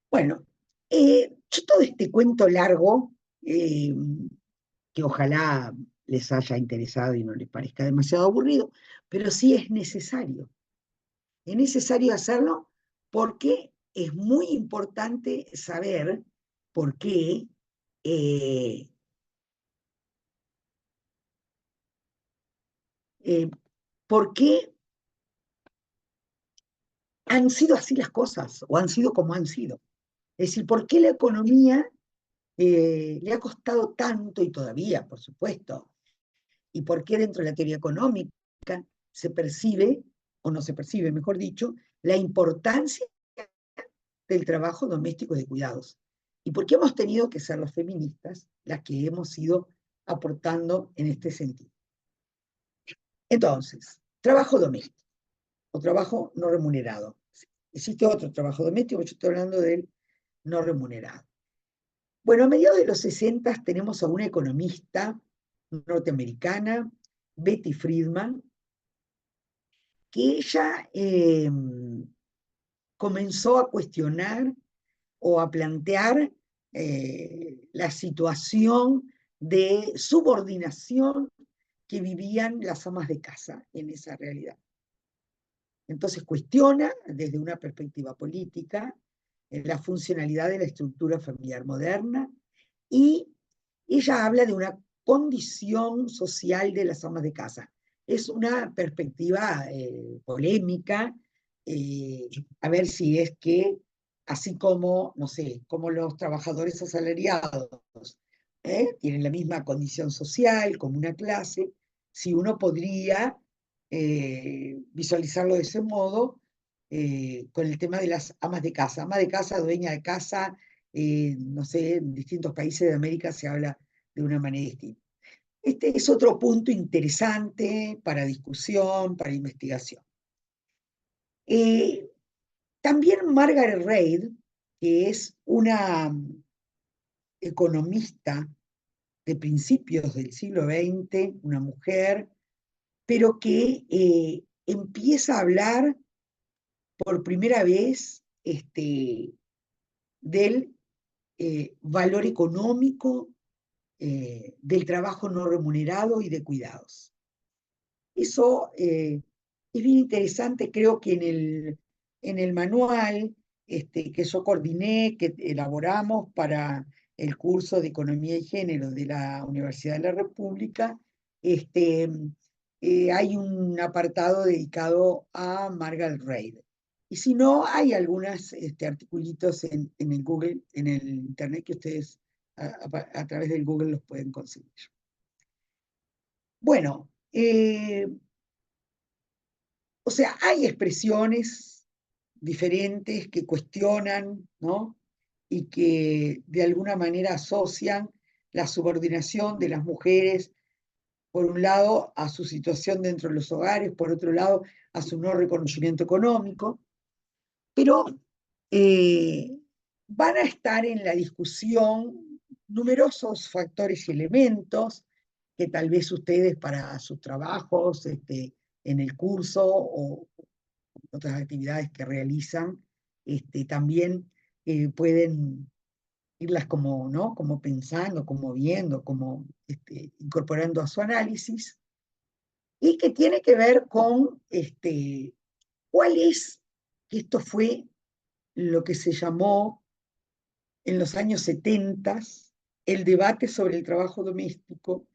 Bueno, yo todo este cuento largo, que ojalá les haya interesado y no les parezca demasiado aburrido, pero sí es necesario. Es necesario hacerlo porque es muy importante saber por qué eh, eh, por qué han sido así las cosas, o han sido como han sido. Es decir, por qué la economía le ha costado tanto, y todavía, por supuesto, y por qué dentro de la teoría económica se percibe, o no se percibe, mejor dicho, la importancia del trabajo doméstico y de cuidados. Y por qué hemos tenido que ser los feministas las que hemos ido aportando en este sentido. Entonces, trabajo doméstico o trabajo no remunerado. Existe otro trabajo doméstico, yo estoy hablando del no remunerado. Bueno, a mediados de los 60 tenemos a una economista norteamericana, Betty Friedman, que ella comenzó a cuestionar o a plantear la situación de subordinación que vivían las amas de casa en esa realidad. Entonces cuestiona desde una perspectiva política la funcionalidad de la estructura familiar moderna y ella habla de una condición social de las amas de casa. Es una perspectiva polémica, a ver si es que, así como, no sé, como los trabajadores asalariados tienen la misma condición social como una clase, si uno podría visualizarlo de ese modo con el tema de las amas de casa. Ama de casa, dueña de casa, no sé, en distintos países de América se habla de una manera distinta. Este es otro punto interesante para discusión, para investigación. También Margaret Reid, que es una economista de principios del siglo XX, una mujer, pero que empieza a hablar por primera vez del valor económico del trabajo no remunerado y de cuidados. Eso es bien interesante, creo que en el manual que yo coordiné, que elaboramos para el curso de Economía y Género de la Universidad de la República, hay un apartado dedicado a Margaret Reid. Y si no, hay algunos articulitos en el Google, en el Internet, que ustedes a través del Google los pueden conseguir. Bueno, o sea, hay expresiones diferentes que cuestionan, ¿no? Y que de alguna manera asocian la subordinación de las mujeres, por un lado, a su situación dentro de los hogares, por otro lado, a su no reconocimiento económico, pero van a estar en la discusión numerosos factores y elementos que tal vez ustedes para sus trabajos en el curso o otras actividades que realizan también pueden irlas como, ¿no? Como pensando, como viendo, como incorporando a su análisis, y que tiene que ver con cuál es, que esto fue lo que se llamó en los años 70 el debate sobre el trabajo doméstico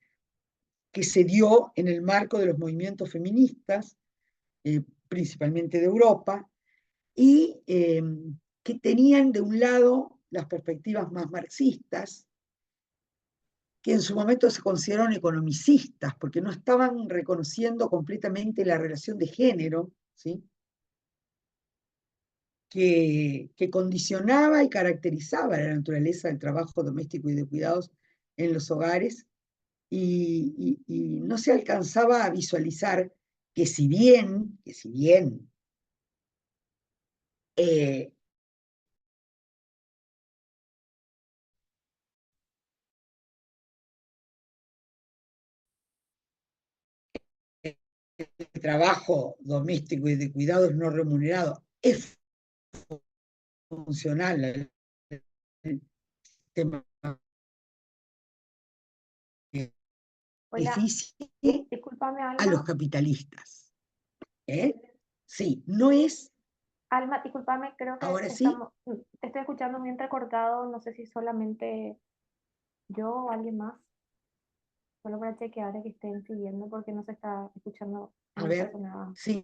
que se dio en el marco de los movimientos feministas, principalmente de Europa, y que tenían de un lado las perspectivas más marxistas, que en su momento se consideraron economicistas, porque no estaban reconociendo completamente la relación de género, ¿sí? que condicionaba y caracterizaba la naturaleza del trabajo doméstico y de cuidados en los hogares, y no se alcanzaba a visualizar que si bien eh, el trabajo doméstico y de cuidados no remunerado es funcional al tema Hola, beneficie discúlpame, a los Alma. capitalistas. ¿Eh? Sí, no es, Alma, discúlpame, creo que ahora sí, estamos, te estoy escuchando muy entrecortado, no sé si solamente yo o alguien más, solo para chequear que estén siguiendo porque no se está escuchando a mucho ver, sonado. sí,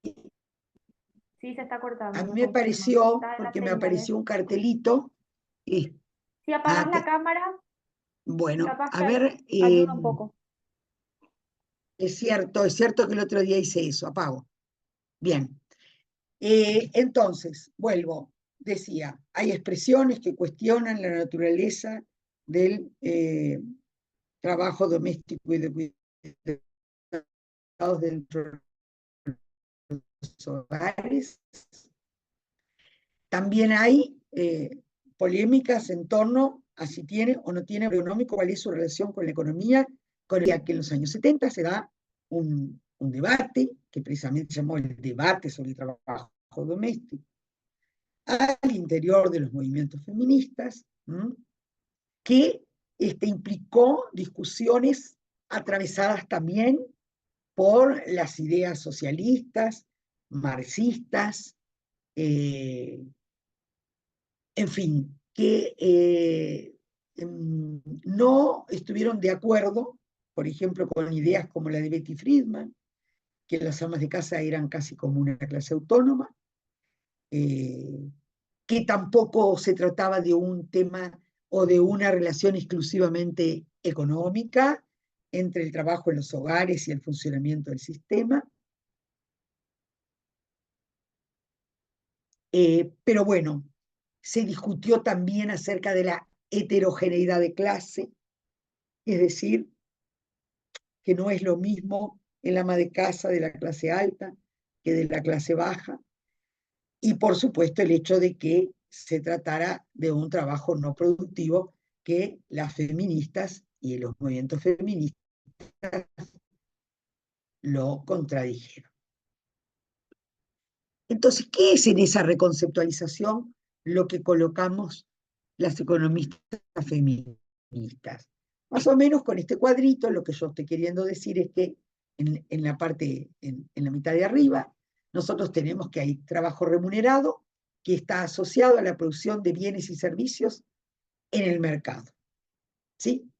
Sí, se está a cortando, mí me me confirma. pareció, Está en las porque me señales. apareció un cartelito, y, Si apagas la cámara, bueno, capaz a que ver, ayuda un poco. es cierto que el otro día hice eso, apago. Bien, entonces, vuelvo, decía, hay expresiones que cuestionan la naturaleza del trabajo doméstico y de cuidados dentro de los hogares. También hay polémicas en torno a si tiene o no tiene económico, cuál es su relación con la economía, con el que en los años 70 se da un debate, que precisamente se llamó el debate sobre el trabajo doméstico, al interior de los movimientos feministas, que implicó discusiones atravesadas también por las ideas socialistas, marxistas, eh, en fin, que no estuvieron de acuerdo, por ejemplo, con ideas como la de Betty Friedman, que las amas de casa eran casi como una clase autónoma, eh, que tampoco se trataba de un tema o de una relación exclusivamente económica entre el trabajo en los hogares y el funcionamiento del sistema. Pero bueno, se discutió también acerca de la heterogeneidad de clase, es decir, que no es lo mismo el ama de casa de la clase alta que de la clase baja, y por supuesto el hecho de que se tratara de un trabajo no productivo que las feministas y los movimientos feministas lo contradijeron. Entonces, ¿qué es en esa reconceptualización lo que colocamos las economistas feministas? Más o menos con este cuadrito lo que yo estoy queriendo decir es que en la parte, en la mitad de arriba, nosotros tenemos que hay trabajo remunerado que está asociado a la producción de bienes y servicios en el mercado. ¿Sí?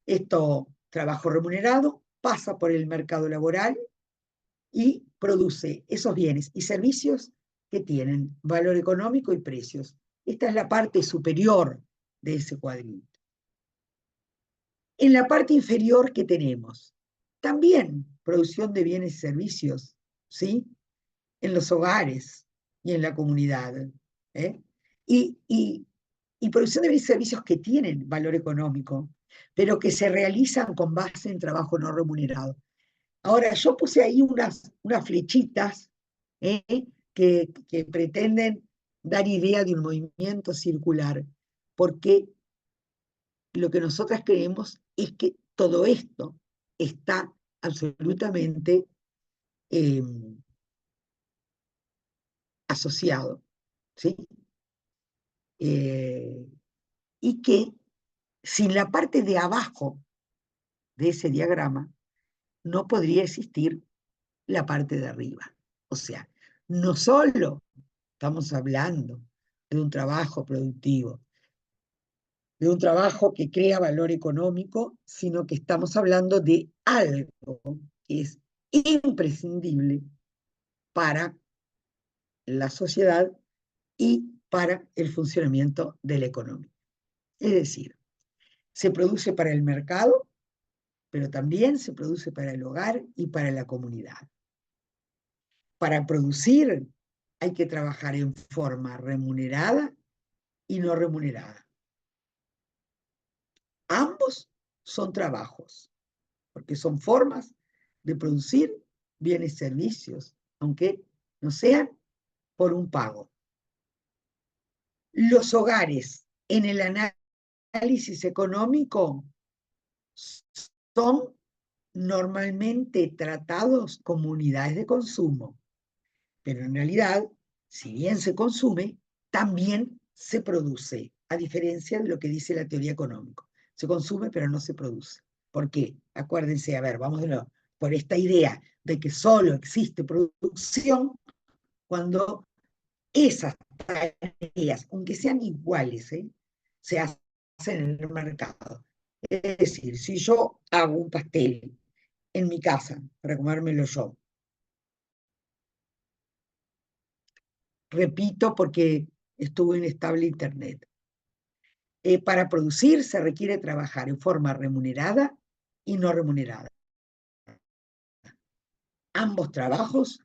Esto, trabajo remunerado, pasa por el mercado laboral y produce esos bienes y servicios que tienen valor económico y precios. Esta es la parte superior de ese cuadrito. En la parte inferior, ¿qué tenemos? También producción de bienes y servicios, ¿sí? En los hogares y en la comunidad. ¿eh? Y producción de bienes y servicios que tienen valor económico, pero que se realizan con base en trabajo no remunerado. Ahora, yo puse ahí unas flechitas ¿eh? que pretenden dar idea de un movimiento circular, porque lo que nosotras creemos es que todo esto está absolutamente eh, asociado, ¿sí? Eh, y que sin la parte de abajo de ese diagrama no podría existir la parte de arriba. O sea, no solo estamos hablando de un trabajo productivo, de un trabajo que crea valor económico, sino que estamos hablando de algo que es imprescindible para la sociedad y para el funcionamiento de la economía. Es decir, se produce para el mercado, pero también se produce para el hogar y para la comunidad. Para producir hay que trabajar en forma remunerada y no remunerada. Ambos son trabajos, porque son formas de producir bienes y servicios, aunque no sean por un pago. Los hogares en el análisis económico son normalmente tratados como unidades de consumo, pero en realidad, si bien se consume, también se produce, a diferencia de lo que dice la teoría económica. Se consume, pero no se produce. ¿Por qué? Acuérdense, a ver, vamos de nuevo, por esta idea de que solo existe producción cuando esas tareas, aunque sean iguales, se hacen en el mercado. Es decir, si yo hago un pastel en mi casa para comérmelo yo, repito porque estuvo inestable internet, para producir se requiere trabajar en forma remunerada y no remunerada. Ambos trabajos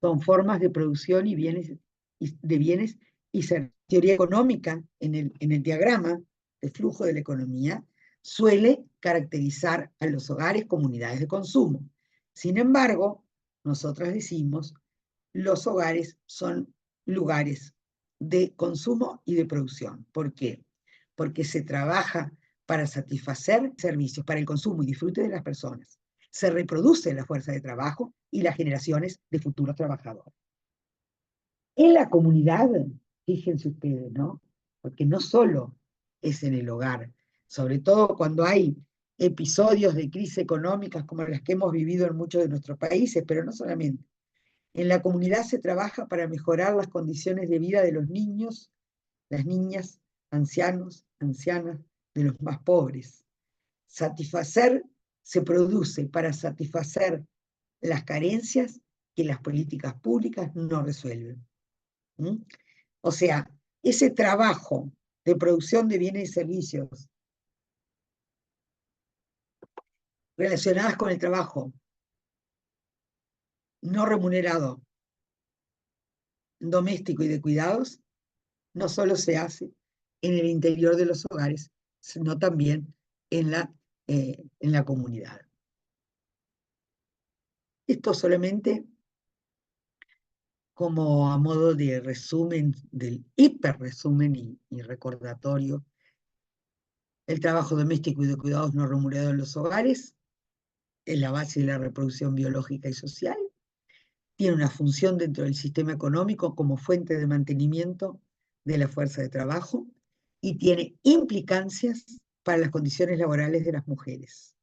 son formas de producción y de bienes y servicios. Teoría económica, en el diagrama de flujo de la economía, suele caracterizar a los hogares como unidades de consumo. Sin embargo, nosotras decimos, los hogares son lugares de consumo y de producción. ¿Por qué? Porque se trabaja para satisfacer servicios, para el consumo y disfrute de las personas. Se reproduce la fuerza de trabajo y las generaciones de futuros trabajadores. En la comunidad, fíjense ustedes, ¿no? Porque no solo es en el hogar, sobre todo cuando hay episodios de crisis económicas como las que hemos vivido en muchos de nuestros países, pero no solamente. En la comunidad se trabaja para mejorar las condiciones de vida de los niños, las niñas, ancianos, ancianas, de los más pobres. Se produce para satisfacer las carencias que las políticas públicas no resuelven. ¿Mm? O sea, ese trabajo de producción de bienes y servicios relacionadas con el trabajo no remunerado, doméstico y de cuidados, no solo se hace en el interior de los hogares, sino también en la comunidad. Esto solamente como a modo de resumen, del hiperresumen y recordatorio. El trabajo doméstico y de cuidados no remunerado en los hogares es la base de la reproducción biológica y social. Tiene una función dentro del sistema económico como fuente de mantenimiento de la fuerza de trabajo y tiene implicancias para las condiciones laborales de las mujeres,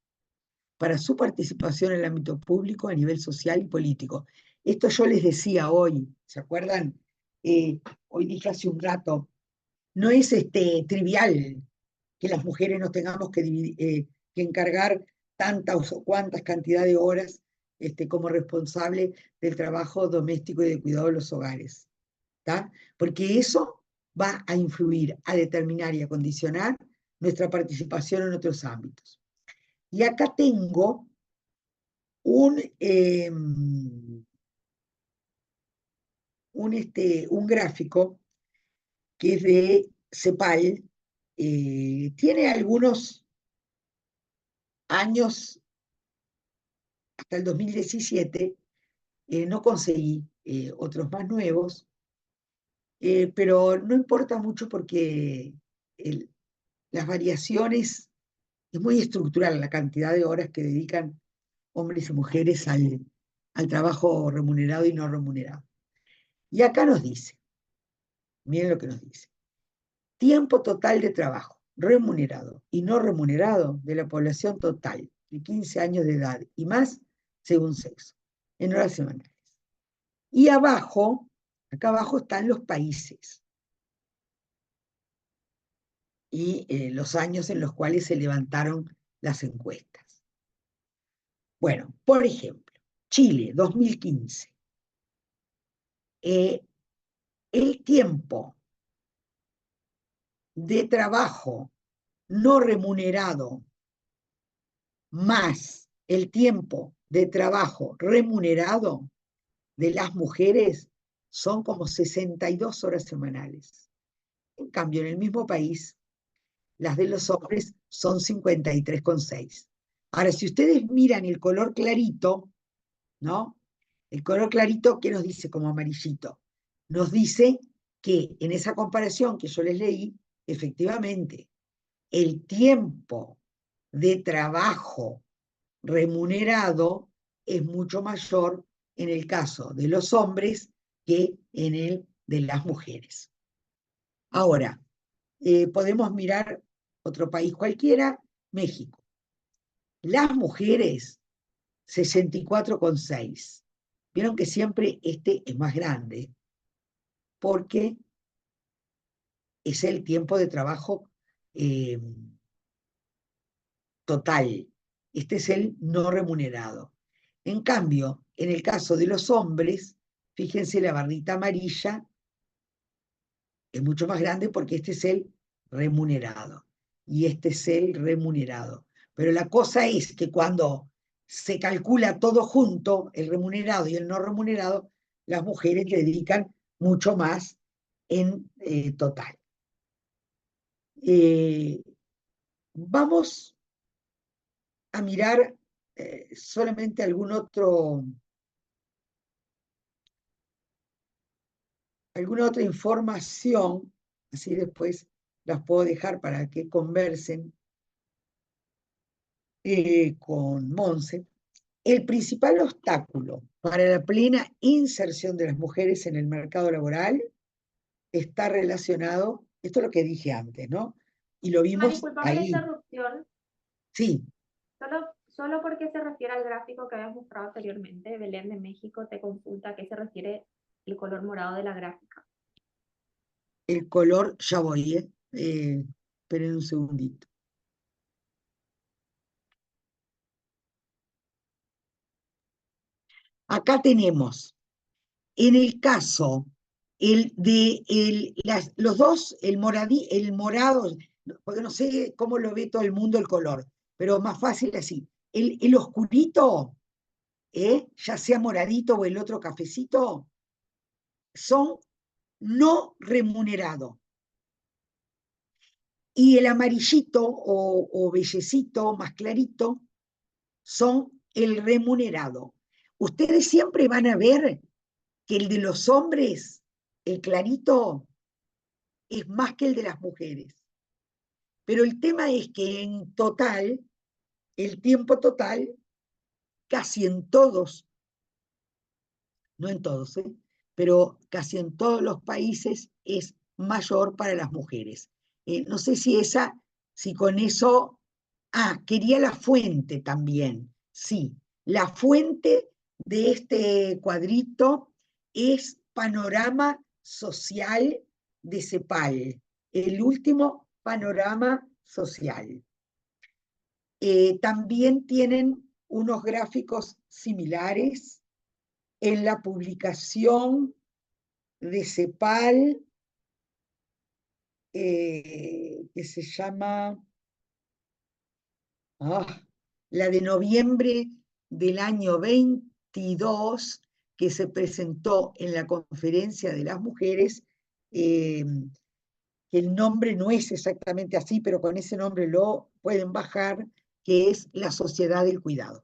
para su participación en el ámbito público a nivel social y político. Esto yo les decía hoy, ¿se acuerdan? Hoy dije hace un rato, no es trivial que las mujeres nos tengamos que encargar tantas o cuantas cantidad de horas como responsable del trabajo doméstico y de cuidado de los hogares. ¿Tá? Porque eso va a influir, a determinar y a condicionar nuestra participación en otros ámbitos. Y acá tengo un gráfico que es de CEPAL, tiene algunos años, hasta el 2017, no conseguí otros más nuevos, pero no importa mucho porque las variaciones, es muy estructural la cantidad de horas que dedican hombres y mujeres al trabajo remunerado y no remunerado. Y acá nos dice, miren lo que nos dice, tiempo total de trabajo, remunerado y no remunerado de la población total de 15 años de edad y más, según sexo, en horas semanales. Y abajo, acá abajo están los países y los años en los cuales se levantaron las encuestas. Bueno, por ejemplo, Chile, 2015. El tiempo de trabajo no remunerado más el tiempo de trabajo remunerado de las mujeres son como 62 horas semanales. En cambio, en el mismo país, las de los hombres son 53,6. Ahora, si ustedes miran el color clarito, ¿no? El color clarito, ¿qué nos dice como amarillito? Nos dice que en esa comparación que yo les leí, efectivamente, el tiempo de trabajo remunerado es mucho mayor en el caso de los hombres que en el de las mujeres. Ahora, podemos mirar otro país cualquiera, México. Las mujeres, 64,6. Vieron que siempre este es más grande, porque es el tiempo de trabajo eh, total. Este es el no remunerado. En cambio, en el caso de los hombres, fíjense la barrita amarilla, es mucho más grande porque este es el remunerado y este es el remunerado. Pero la cosa es que cuando se calcula todo junto, el remunerado y el no remunerado, las mujeres le dedican mucho más en total. Vamos a mirar solamente alguna otra información, así después las puedo dejar para que conversen con Monse. El principal obstáculo para la plena inserción de las mujeres en el mercado laboral está relacionado, esto es lo que dije antes, ¿no? Y lo vimos Discúlpame la ahí. interrupción, Sí, solo porque se refiere al gráfico que habías mostrado anteriormente, Belén de México te consulta a qué se refiere el color morado de la gráfica. el color, ya voy, esperen un segundito. Acá tenemos, en el caso, los dos, el morado, porque no sé cómo lo ve todo el mundo el color, pero más fácil así. El oscurito, ya sea moradito o el otro cafecito, son no remunerados. Y el amarillito o bellecito más clarito son el remunerado. Ustedes siempre van a ver que el de los hombres, el clarito, es más que el de las mujeres. Pero el tema es que en total, el tiempo total, casi en todos, no en todos, pero casi en todos los países es mayor para las mujeres. No sé si con eso, quería la fuente también, sí, la fuente de este cuadrito es Panorama Social de CEPAL, el último panorama social. También tienen unos gráficos similares en la publicación de CEPAL, que se llama la de noviembre del año 22, que se presentó en la Conferencia de las Mujeres, que el nombre no es exactamente así, pero con ese nombre lo pueden bajar, que es la Sociedad del Cuidado.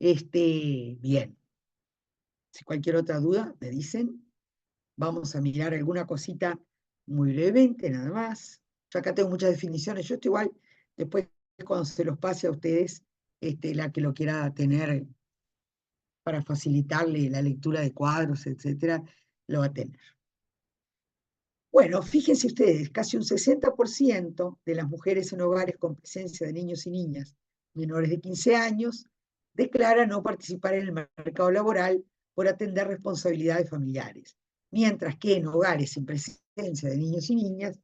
Bien. Si cualquier otra duda, me dicen. Vamos a mirar alguna cosita muy brevemente, nada más. Yo acá tengo muchas definiciones. Yo estoy igual, después cuando se los pase a ustedes, la que lo quiera tener para facilitarle la lectura de cuadros, etcétera, lo va a tener. Bueno, fíjense ustedes, casi un 60% de las mujeres en hogares con presencia de niños y niñas menores de 15 años declaran no participar en el mercado laboral por atender responsabilidades familiares, mientras que en hogares sin presencia de niños y niñas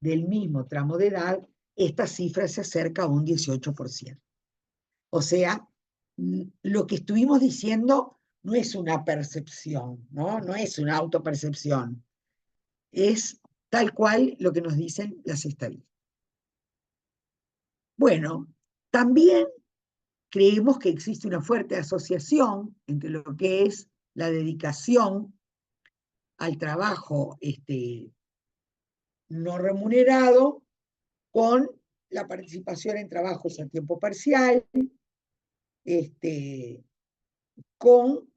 del mismo tramo de edad, esta cifra se acerca a un 18%. O sea, lo que estuvimos diciendo no es una percepción, no es una autopercepción, es tal cual lo que nos dicen las estadísticas. Bueno, también creemos que existe una fuerte asociación entre lo que es la dedicación al trabajo no remunerado con la participación en trabajos a tiempo parcial, con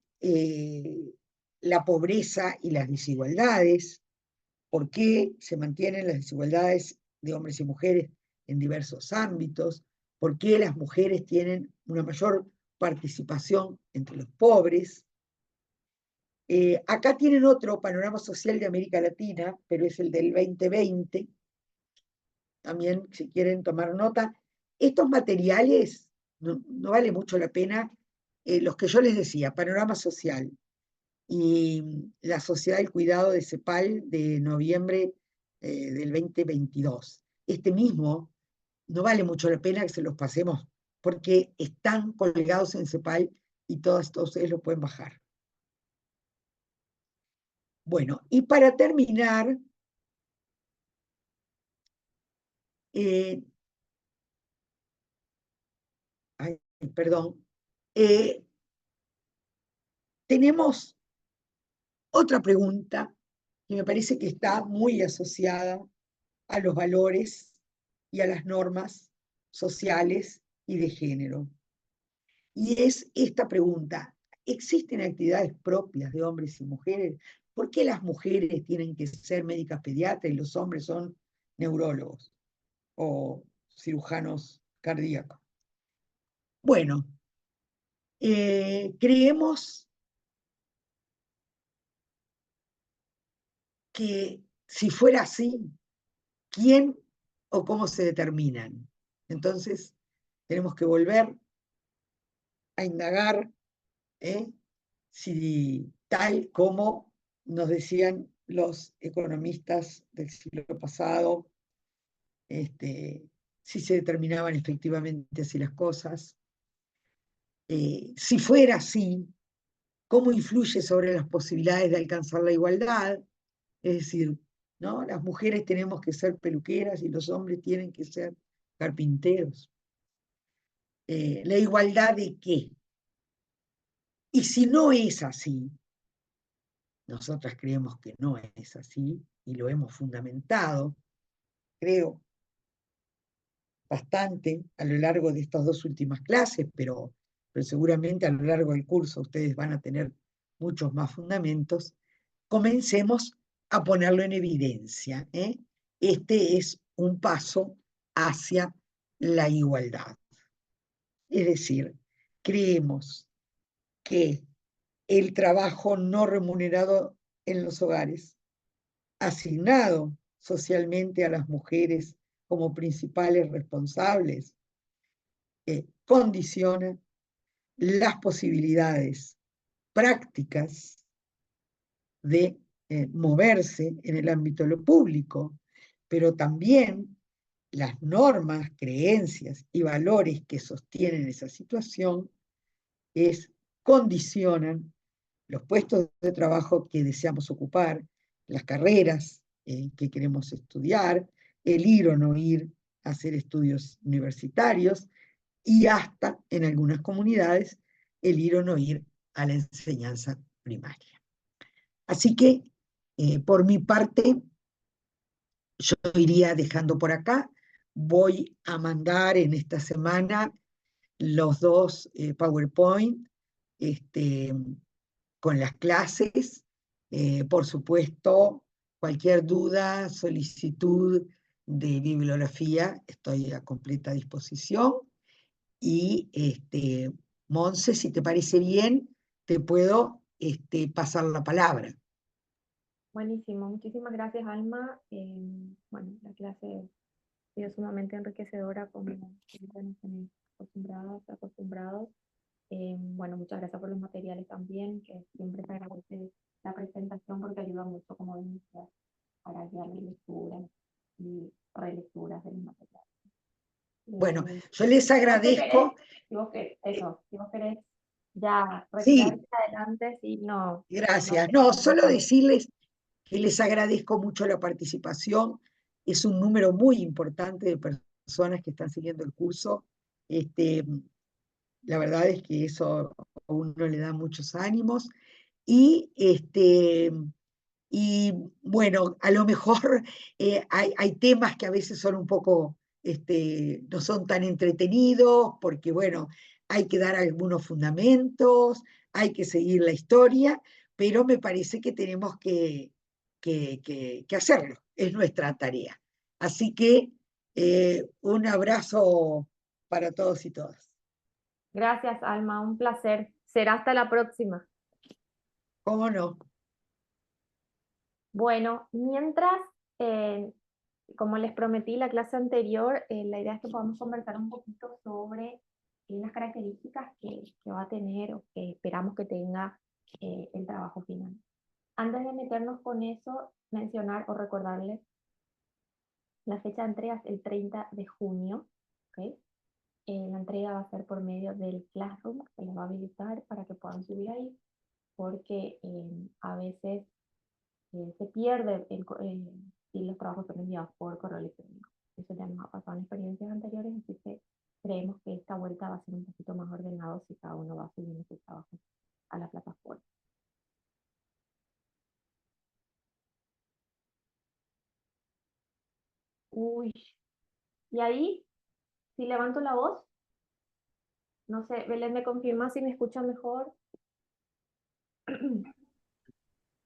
la pobreza y las desigualdades, por qué se mantienen las desigualdades de hombres y mujeres en diversos ámbitos, por qué las mujeres tienen una mayor participación entre los pobres. Acá tienen otro panorama social de América Latina, pero es el del 2020. También, si quieren tomar nota, estos materiales no vale mucho la pena, los que yo les decía, panorama social y la Sociedad del Cuidado de CEPAL de noviembre del 2022. Este mismo no vale mucho la pena que se los pasemos porque están colgados en CEPAL y todos ustedes lo pueden bajar. Bueno, y para terminar, ay, perdón, tenemos otra pregunta que me parece que está muy asociada a los valores y a las normas sociales y de género. Y es esta pregunta: ¿existen actividades propias de hombres y mujeres? ¿Por qué las mujeres tienen que ser médicas pediatras y los hombres son neurólogos o cirujanos cardíacos? Bueno, creemos que si fuera así, ¿quién o cómo se determinan? Entonces, tenemos que volver a indagar, si tal como nos decían los economistas del siglo pasado, si se determinaban efectivamente así las cosas. Si fuera así, ¿cómo influye sobre las posibilidades de alcanzar la igualdad? Es decir, ¿no? Las mujeres tenemos que ser peluqueras y los hombres tienen que ser carpinteros. ¿La igualdad de qué? Y si no es así, nosotras creemos que no es así, y lo hemos fundamentado, creo, bastante a lo largo de estas dos últimas clases, pero seguramente a lo largo del curso ustedes van a tener muchos más fundamentos. Comencemos a ponerlo en evidencia. Este es un paso hacia la igualdad. Es decir, creemos que el trabajo no remunerado en los hogares, asignado socialmente a las mujeres como principales responsables, condiciona las posibilidades prácticas de moverse en el ámbito de lo público, pero también las normas, creencias y valores que sostienen esa situación condicionan los puestos de trabajo que deseamos ocupar, las carreras que queremos estudiar, el ir o no ir a hacer estudios universitarios y hasta, en algunas comunidades, el ir o no ir a la enseñanza primaria. Así que, por mi parte, yo iría dejando por acá. Voy a mandar en esta semana los dos PowerPoint con las clases. Por supuesto, cualquier duda, solicitud de bibliografía, estoy a completa disposición. Y, Monse, si te parece bien, te puedo pasar la palabra. Buenísimo, muchísimas gracias, Alma. Bueno, la clase ha sido sumamente enriquecedora, como siempre nos tenéis acostumbrados. Bueno, muchas gracias por los materiales también, que siempre se agradece la presentación porque ayuda mucho, como decía, para guiar las lecturas y relecturas de los materiales. Bueno, yo les agradezco. Si vos querés ya Sí, retirarte adelante, si no. gracias. No, solo decirles que les agradezco mucho la participación. Es un número muy importante de personas que están siguiendo el curso. La verdad es que eso a uno le da muchos ánimos. Y bueno, a lo mejor hay temas que a veces son un poco, no son tan entretenidos, porque bueno, hay que dar algunos fundamentos, hay que seguir la historia, pero me parece que tenemos que hacerlo, es nuestra tarea. Así que un abrazo para todos y todas. Gracias, Alma, un placer. Será hasta la próxima. ¿Cómo no? Bueno, mientras, eh, como les prometí la clase anterior, la idea es que podamos conversar un poquito sobre las características que va a tener o que esperamos que tenga el trabajo final. Antes de meternos con eso, mencionar o recordarles la fecha de entrega es el 30 de junio. ¿Ok? La entrega va a ser por medio del Classroom, que se les va a habilitar para que puedan subir ahí, porque a veces se pierde si los trabajos son enviados por correo electrónico. Eso ya nos ha pasado en experiencias anteriores, así que creemos que esta vuelta va a ser un poquito más ordenado si cada uno va subiendo sus trabajos a la plataforma. Uy, y ahí, si levanto la voz, no sé, Belén me confirma si me escucha mejor.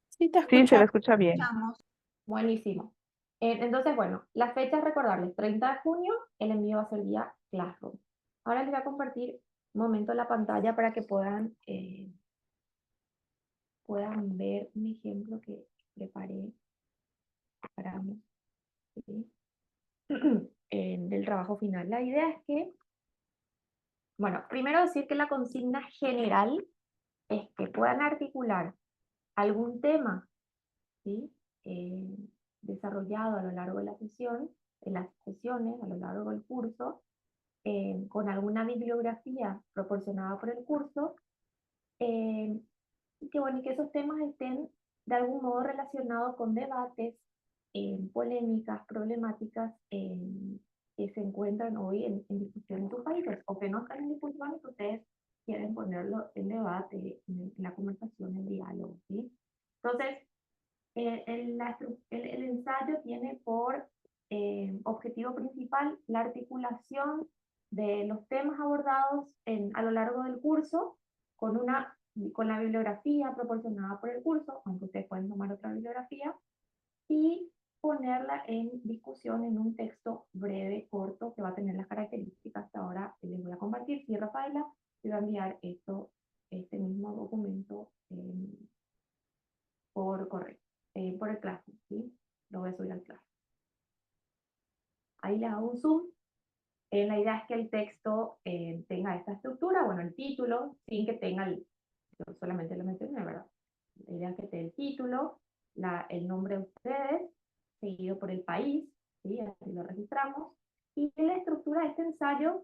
Sí, te Sí, se le escuchamos. escucha bien. Buenísimo. Entonces, bueno, las fechas recordarles, 30 de junio, el envío va a ser vía Classroom. Ahora les voy a compartir un momento la pantalla para que puedan ver un ejemplo que preparé para ¿sí? Del trabajo final. La idea es que, bueno, primero decir que la consigna general es que puedan articular algún tema, ¿sí? Eh, desarrollado a lo largo de la sesión, de las sesiones, a lo largo del curso, con alguna bibliografía proporcionada por el curso, y que, bueno, y que esos temas estén de algún modo relacionados con debates, polémicas, problemáticas que se encuentran hoy en discusión en sus países, o que no están en discusión y que ustedes quieren ponerlo en debate, en la conversación, en diálogo, ¿sí? Entonces, el ensayo tiene por objetivo principal la articulación de los temas abordados a lo largo del curso con, con la bibliografía proporcionada por el curso, aunque ustedes pueden tomar otra bibliografía, y ponerla en discusión en un texto breve, corto, que va a tener las características que ahora les voy a compartir. Sí, Rafaela, te va a enviar este mismo documento por correo, por el Classroom, ¿sí? Lo voy a subir al Classroom. Ahí les hago un zoom. La idea es que el texto tenga esta estructura, bueno, el título, sin que tenga yo solamente lo mencioné, ¿verdad? La idea es que tenga el título, el nombre de ustedes, seguido por el país, ¿sí? Así lo registramos. Y la estructura de este ensayo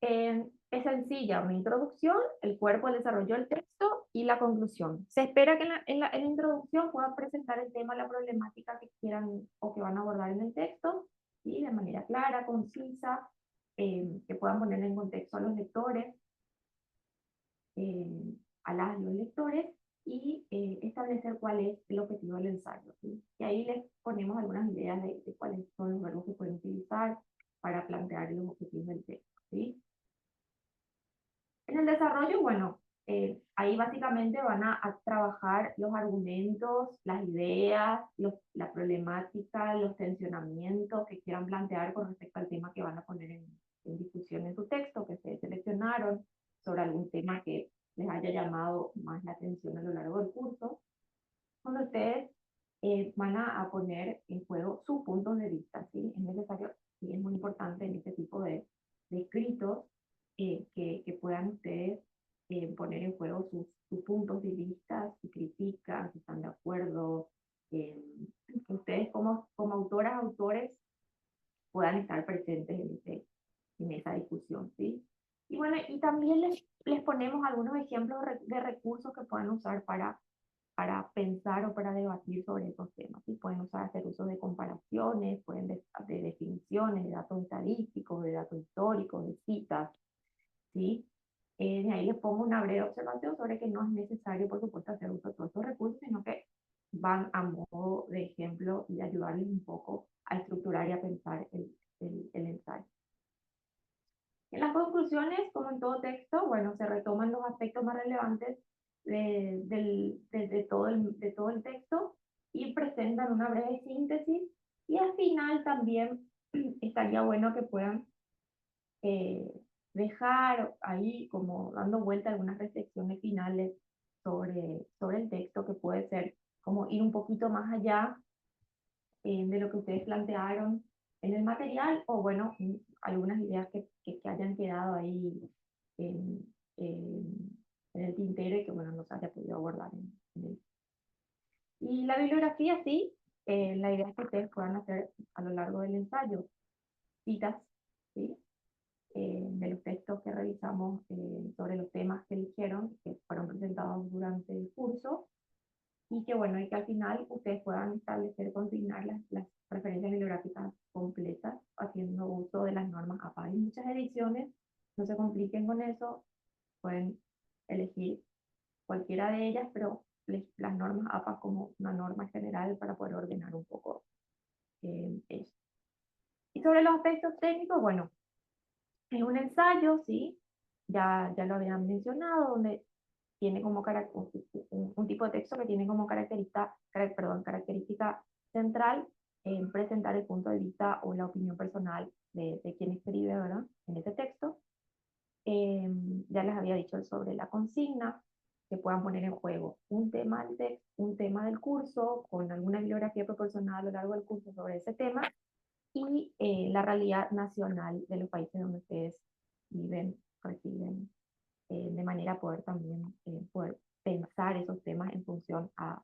es sencilla, una introducción, el cuerpo, el desarrollo del texto y la conclusión. Se espera que en la introducción puedan presentar el tema, la problemática que quieran o que van a abordar en el texto, ¿sí? De manera clara, concisa, que puedan poner en contexto a los lectores, eh, a los lectores, y establecer cuál es el objetivo del ensayo, ¿sí? Y ahí les ponemos algunas ideas de cuáles son los verbos que pueden utilizar para plantear los objetivos del texto, ¿sí? En el desarrollo, bueno, ahí básicamente van a trabajar los argumentos, las ideas, la problemática, los tensionamientos que quieran plantear con respecto al tema que van a poner en discusión en su texto, que se seleccionaron sobre algún tema que les haya llamado más la atención a lo largo del curso, donde ustedes van a poner en juego sus puntos de vista, ¿sí? Es necesario, y es muy importante en este tipo de escritos, que puedan ustedes poner en juego sus puntos de vista, si critican, si están de acuerdo, que ustedes como autoras, autores, puedan estar presentes en esa discusión, ¿sí? Y bueno, y también les ponemos algunos ejemplos de recursos que puedan usar para pensar o para debatir sobre esos temas. ¿Sí? Pueden hacer uso de comparaciones, pueden de definiciones, de datos estadísticos, de datos históricos, de citas, ¿sí? De ahí les pongo una breve observación sobre que no es necesario, por supuesto, hacer uso de todos estos recursos, sino que van a modo de ejemplo y ayudarles un poco a estructurar y a pensar el ensayo. En las conclusiones, como en todo texto, bueno, se retoman los aspectos más relevantes de todo el texto y presentan una breve síntesis, y al final también estaría bueno que puedan eh, dejar ahí como dando vuelta algunas reflexiones finales sobre el texto, que puede ser como ir un poquito más allá de lo que ustedes plantearon en el material, o bueno, algunas ideas que hayan quedado ahí en, en el tintero y que bueno, no se haya podido abordar en el. Y la bibliografía, sí, la idea es que ustedes puedan hacer a lo largo del ensayo citas, ¿sí? De los textos que realizamos sobre los temas que eligieron, que fueron presentados durante el curso, y que bueno, y que al final ustedes puedan establecer, consignar las referencias bibliográficas completas haciendo uso de las normas APA. Hay muchas ediciones, no se compliquen con eso, pueden elegir cualquiera de ellas, pero las normas APA como una norma general para poder ordenar un poco eso. Y sobre los aspectos técnicos, bueno, es un ensayo, ¿sí? Ya lo habían mencionado, donde tiene como un tipo de texto que tiene como característica central en presentar el punto de vista o la opinión personal de quien escribe, ¿verdad? En ese texto. Ya les había dicho sobre la consigna, que puedan poner en juego un tema del curso, con alguna bibliografía proporcionada a lo largo del curso sobre ese tema, y la realidad nacional de los países donde ustedes viven, residen, de manera a poder también poder pensar esos temas en función a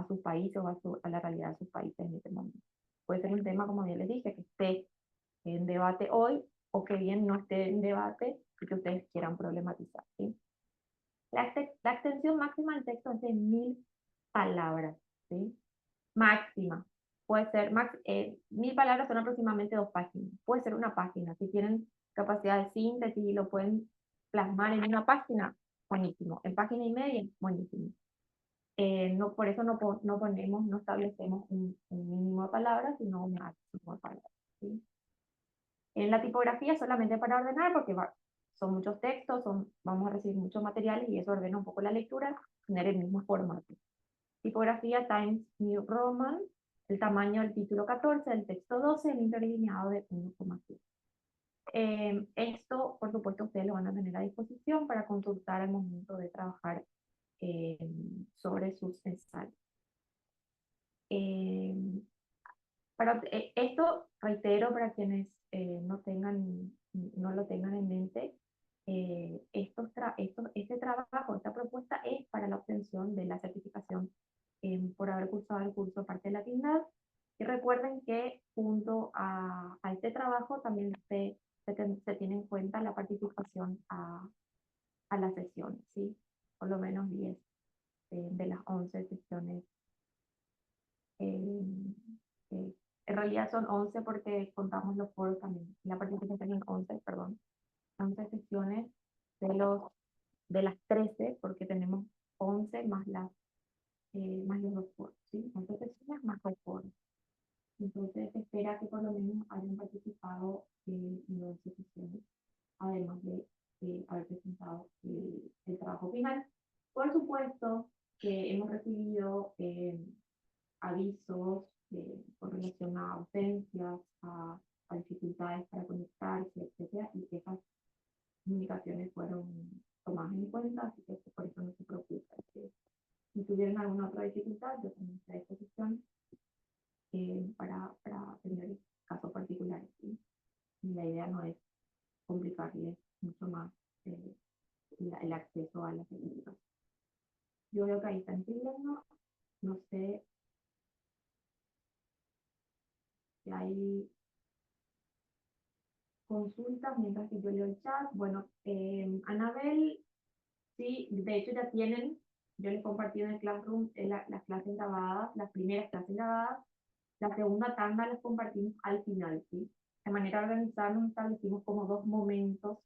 sus países o a la realidad de sus países en ese momento. Puede ser un tema, como ya les dije, que esté en debate hoy, o que bien no esté en debate y que ustedes quieran problematizar, ¿sí? La extensión máxima del texto es de 1000 palabras, ¿sí? Máxima. Puede ser, 1000 palabras son aproximadamente 2 páginas. Puede ser una página. Si tienen capacidad de síntesis y lo pueden plasmar en una página, buenísimo. En página y media, buenísimo. No, por eso no ponemos, no establecemos un mínimo de palabras, sino un máximo de palabras, ¿sí? En la tipografía solamente para ordenar, porque son muchos textos, vamos a recibir muchos materiales y eso ordena un poco la lectura, tener el mismo formato. Tipografía Times New Roman, el tamaño del título 14, el texto 12, el interlineado de 1,7. Esto, por supuesto, ustedes lo van a tener a disposición para consultar al momento de trabajar sobre sus ensayos. Esto, reitero, para quienes no lo tengan en mente, este trabajo, esta propuesta es para la obtención de la certificación por haber cursado el curso Parte de la Latindad. Y recuerden que junto a este trabajo también se tiene en cuenta la participación a las sesiones, ¿sí? Por lo menos 10 de las 11 sesiones. Eh, en realidad son 11 porque contamos los foros también. La participación en 11, perdón, 11 sesiones de las 13, porque tenemos 11 más los dos foros, ¿sí? 11 sesiones más los foros. Entonces se espera que por lo menos hayan participado en 11 sesiones, además de haber presentado el trabajo final. Por supuesto que hemos recibido avisos con relación a ausencias, a dificultades para conectarse, etcétera, y que esas comunicaciones fueron tomadas en cuenta, así que por eso no se preocupen. Si tuvieran alguna otra dificultad, yo también estoy a disposición para atender casos particulares, ¿sí? Y la idea no es complicarles mucho más el acceso a la certificación. Yo veo que ahí está en chileno, no sé si hay consultas mientras que yo leo el chat. Bueno, Anabel, sí, de hecho ya tienen, yo les compartí en el Classroom las clases grabadas, las primeras clases grabadas. La segunda tanda las compartimos al final, ¿sí? De manera organizada nos establecimos como 2 momentos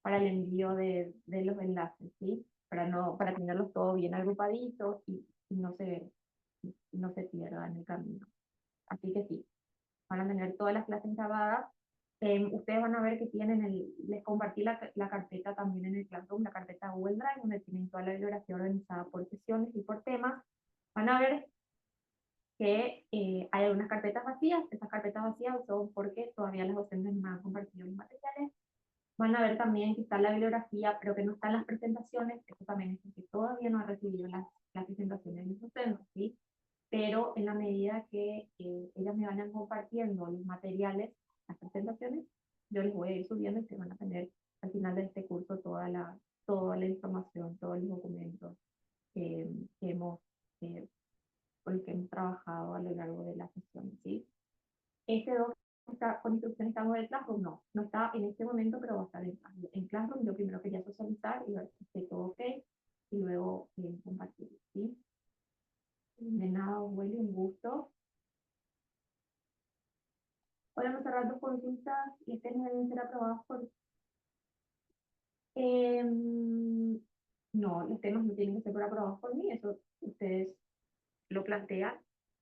para el envío de los enlaces, ¿sí? Para tenerlos todos bien agrupaditos y no se pierda en el camino. Así que sí, van a tener todas las clases grabadas. Ustedes van a ver que les compartí la carpeta también en el Classroom, la carpeta Google Drive, donde tienen toda la bibliografía organizada por sesiones y por temas. Van a ver que hay algunas carpetas vacías. Estas carpetas vacías son porque todavía los docentes no han compartido los materiales. Van a ver también que está la bibliografía, pero que no están las presentaciones. Esto también es porque todavía no han recibido las presentaciones de los docentes, ¿sí? Pero en la medida que ellas me vayan compartiendo los materiales, las presentaciones, yo les voy a ir subiendo y se van a tener al final de este curso toda la información, todos los documentos que hemos, eh, con los que hemos trabajado a lo largo de la sesión, ¿sí? Este doc está con instrucciones estamos en Classroom, no está en este momento, pero va a estar en Classroom. Yo primero quería socializar y ver si esté todo ok, y luego compartir, ¿sí? De nada, Willy, un gusto. Podemos cerrar dos consultas y este deben ser aprobados por... no, los temas no tienen que ser aprobados por mí, eso ustedes lo plantean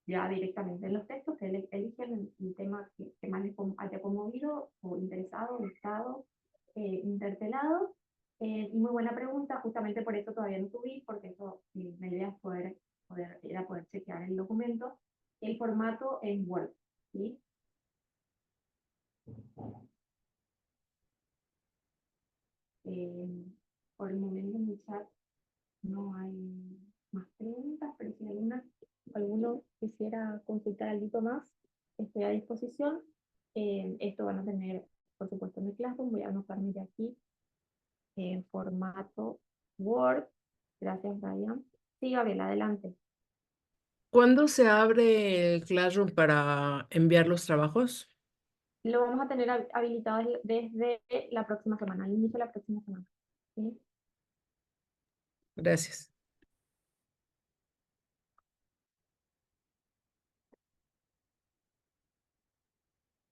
ya directamente en los textos, que eligen el tema que más les haya conmovido o interesado, gustado, interpelado. Y muy buena pregunta, justamente por eso todavía no subí, porque eso, la idea es poder chequear el documento, el formato en Word, ¿sí? Eh, por el momento en el chat no hay más preguntas, pero si alguno quisiera consultar algo más, estoy a disposición. Esto van a tener, por supuesto, en el Classroom. Voy a anotarme de aquí en formato Word. Gracias, Ryan. Sí, Gabriel, adelante. ¿Cuándo se abre el Classroom para enviar los trabajos? Lo vamos a tener habilitado desde la próxima semana, al inicio de la próxima semana. ¿Sí? Gracias.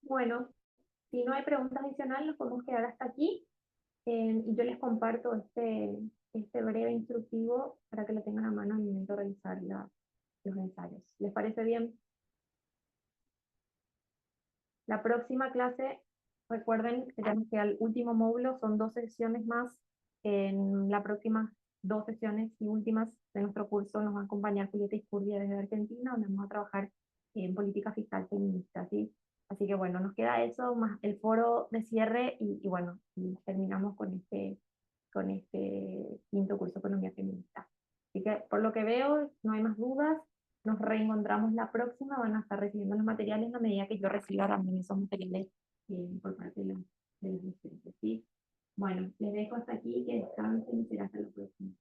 Bueno, si no hay preguntas adicionales, nos podemos quedar hasta aquí. Y yo les comparto este breve instructivo para que lo tengan a mano al momento de realizar los ensayos. ¿Les parece bien? La próxima clase, recuerden que ya nos queda el último módulo, son 2 sesiones más. En las próximas 2 sesiones y últimas de nuestro curso nos va a acompañar Julieta Iscurdia desde Argentina, donde vamos a trabajar en política fiscal feminista, ¿sí? Así que bueno, nos queda eso, más el foro de cierre y bueno, y terminamos con este quinto curso de Economía Feminista. Así que por lo que veo, no hay más dudas. Nos reencontramos la próxima. Van a estar recibiendo los materiales a medida que yo reciba también esos materiales por parte de los docentes, ¿sí? Bueno, les dejo hasta aquí, que descansen y será hasta la próxima.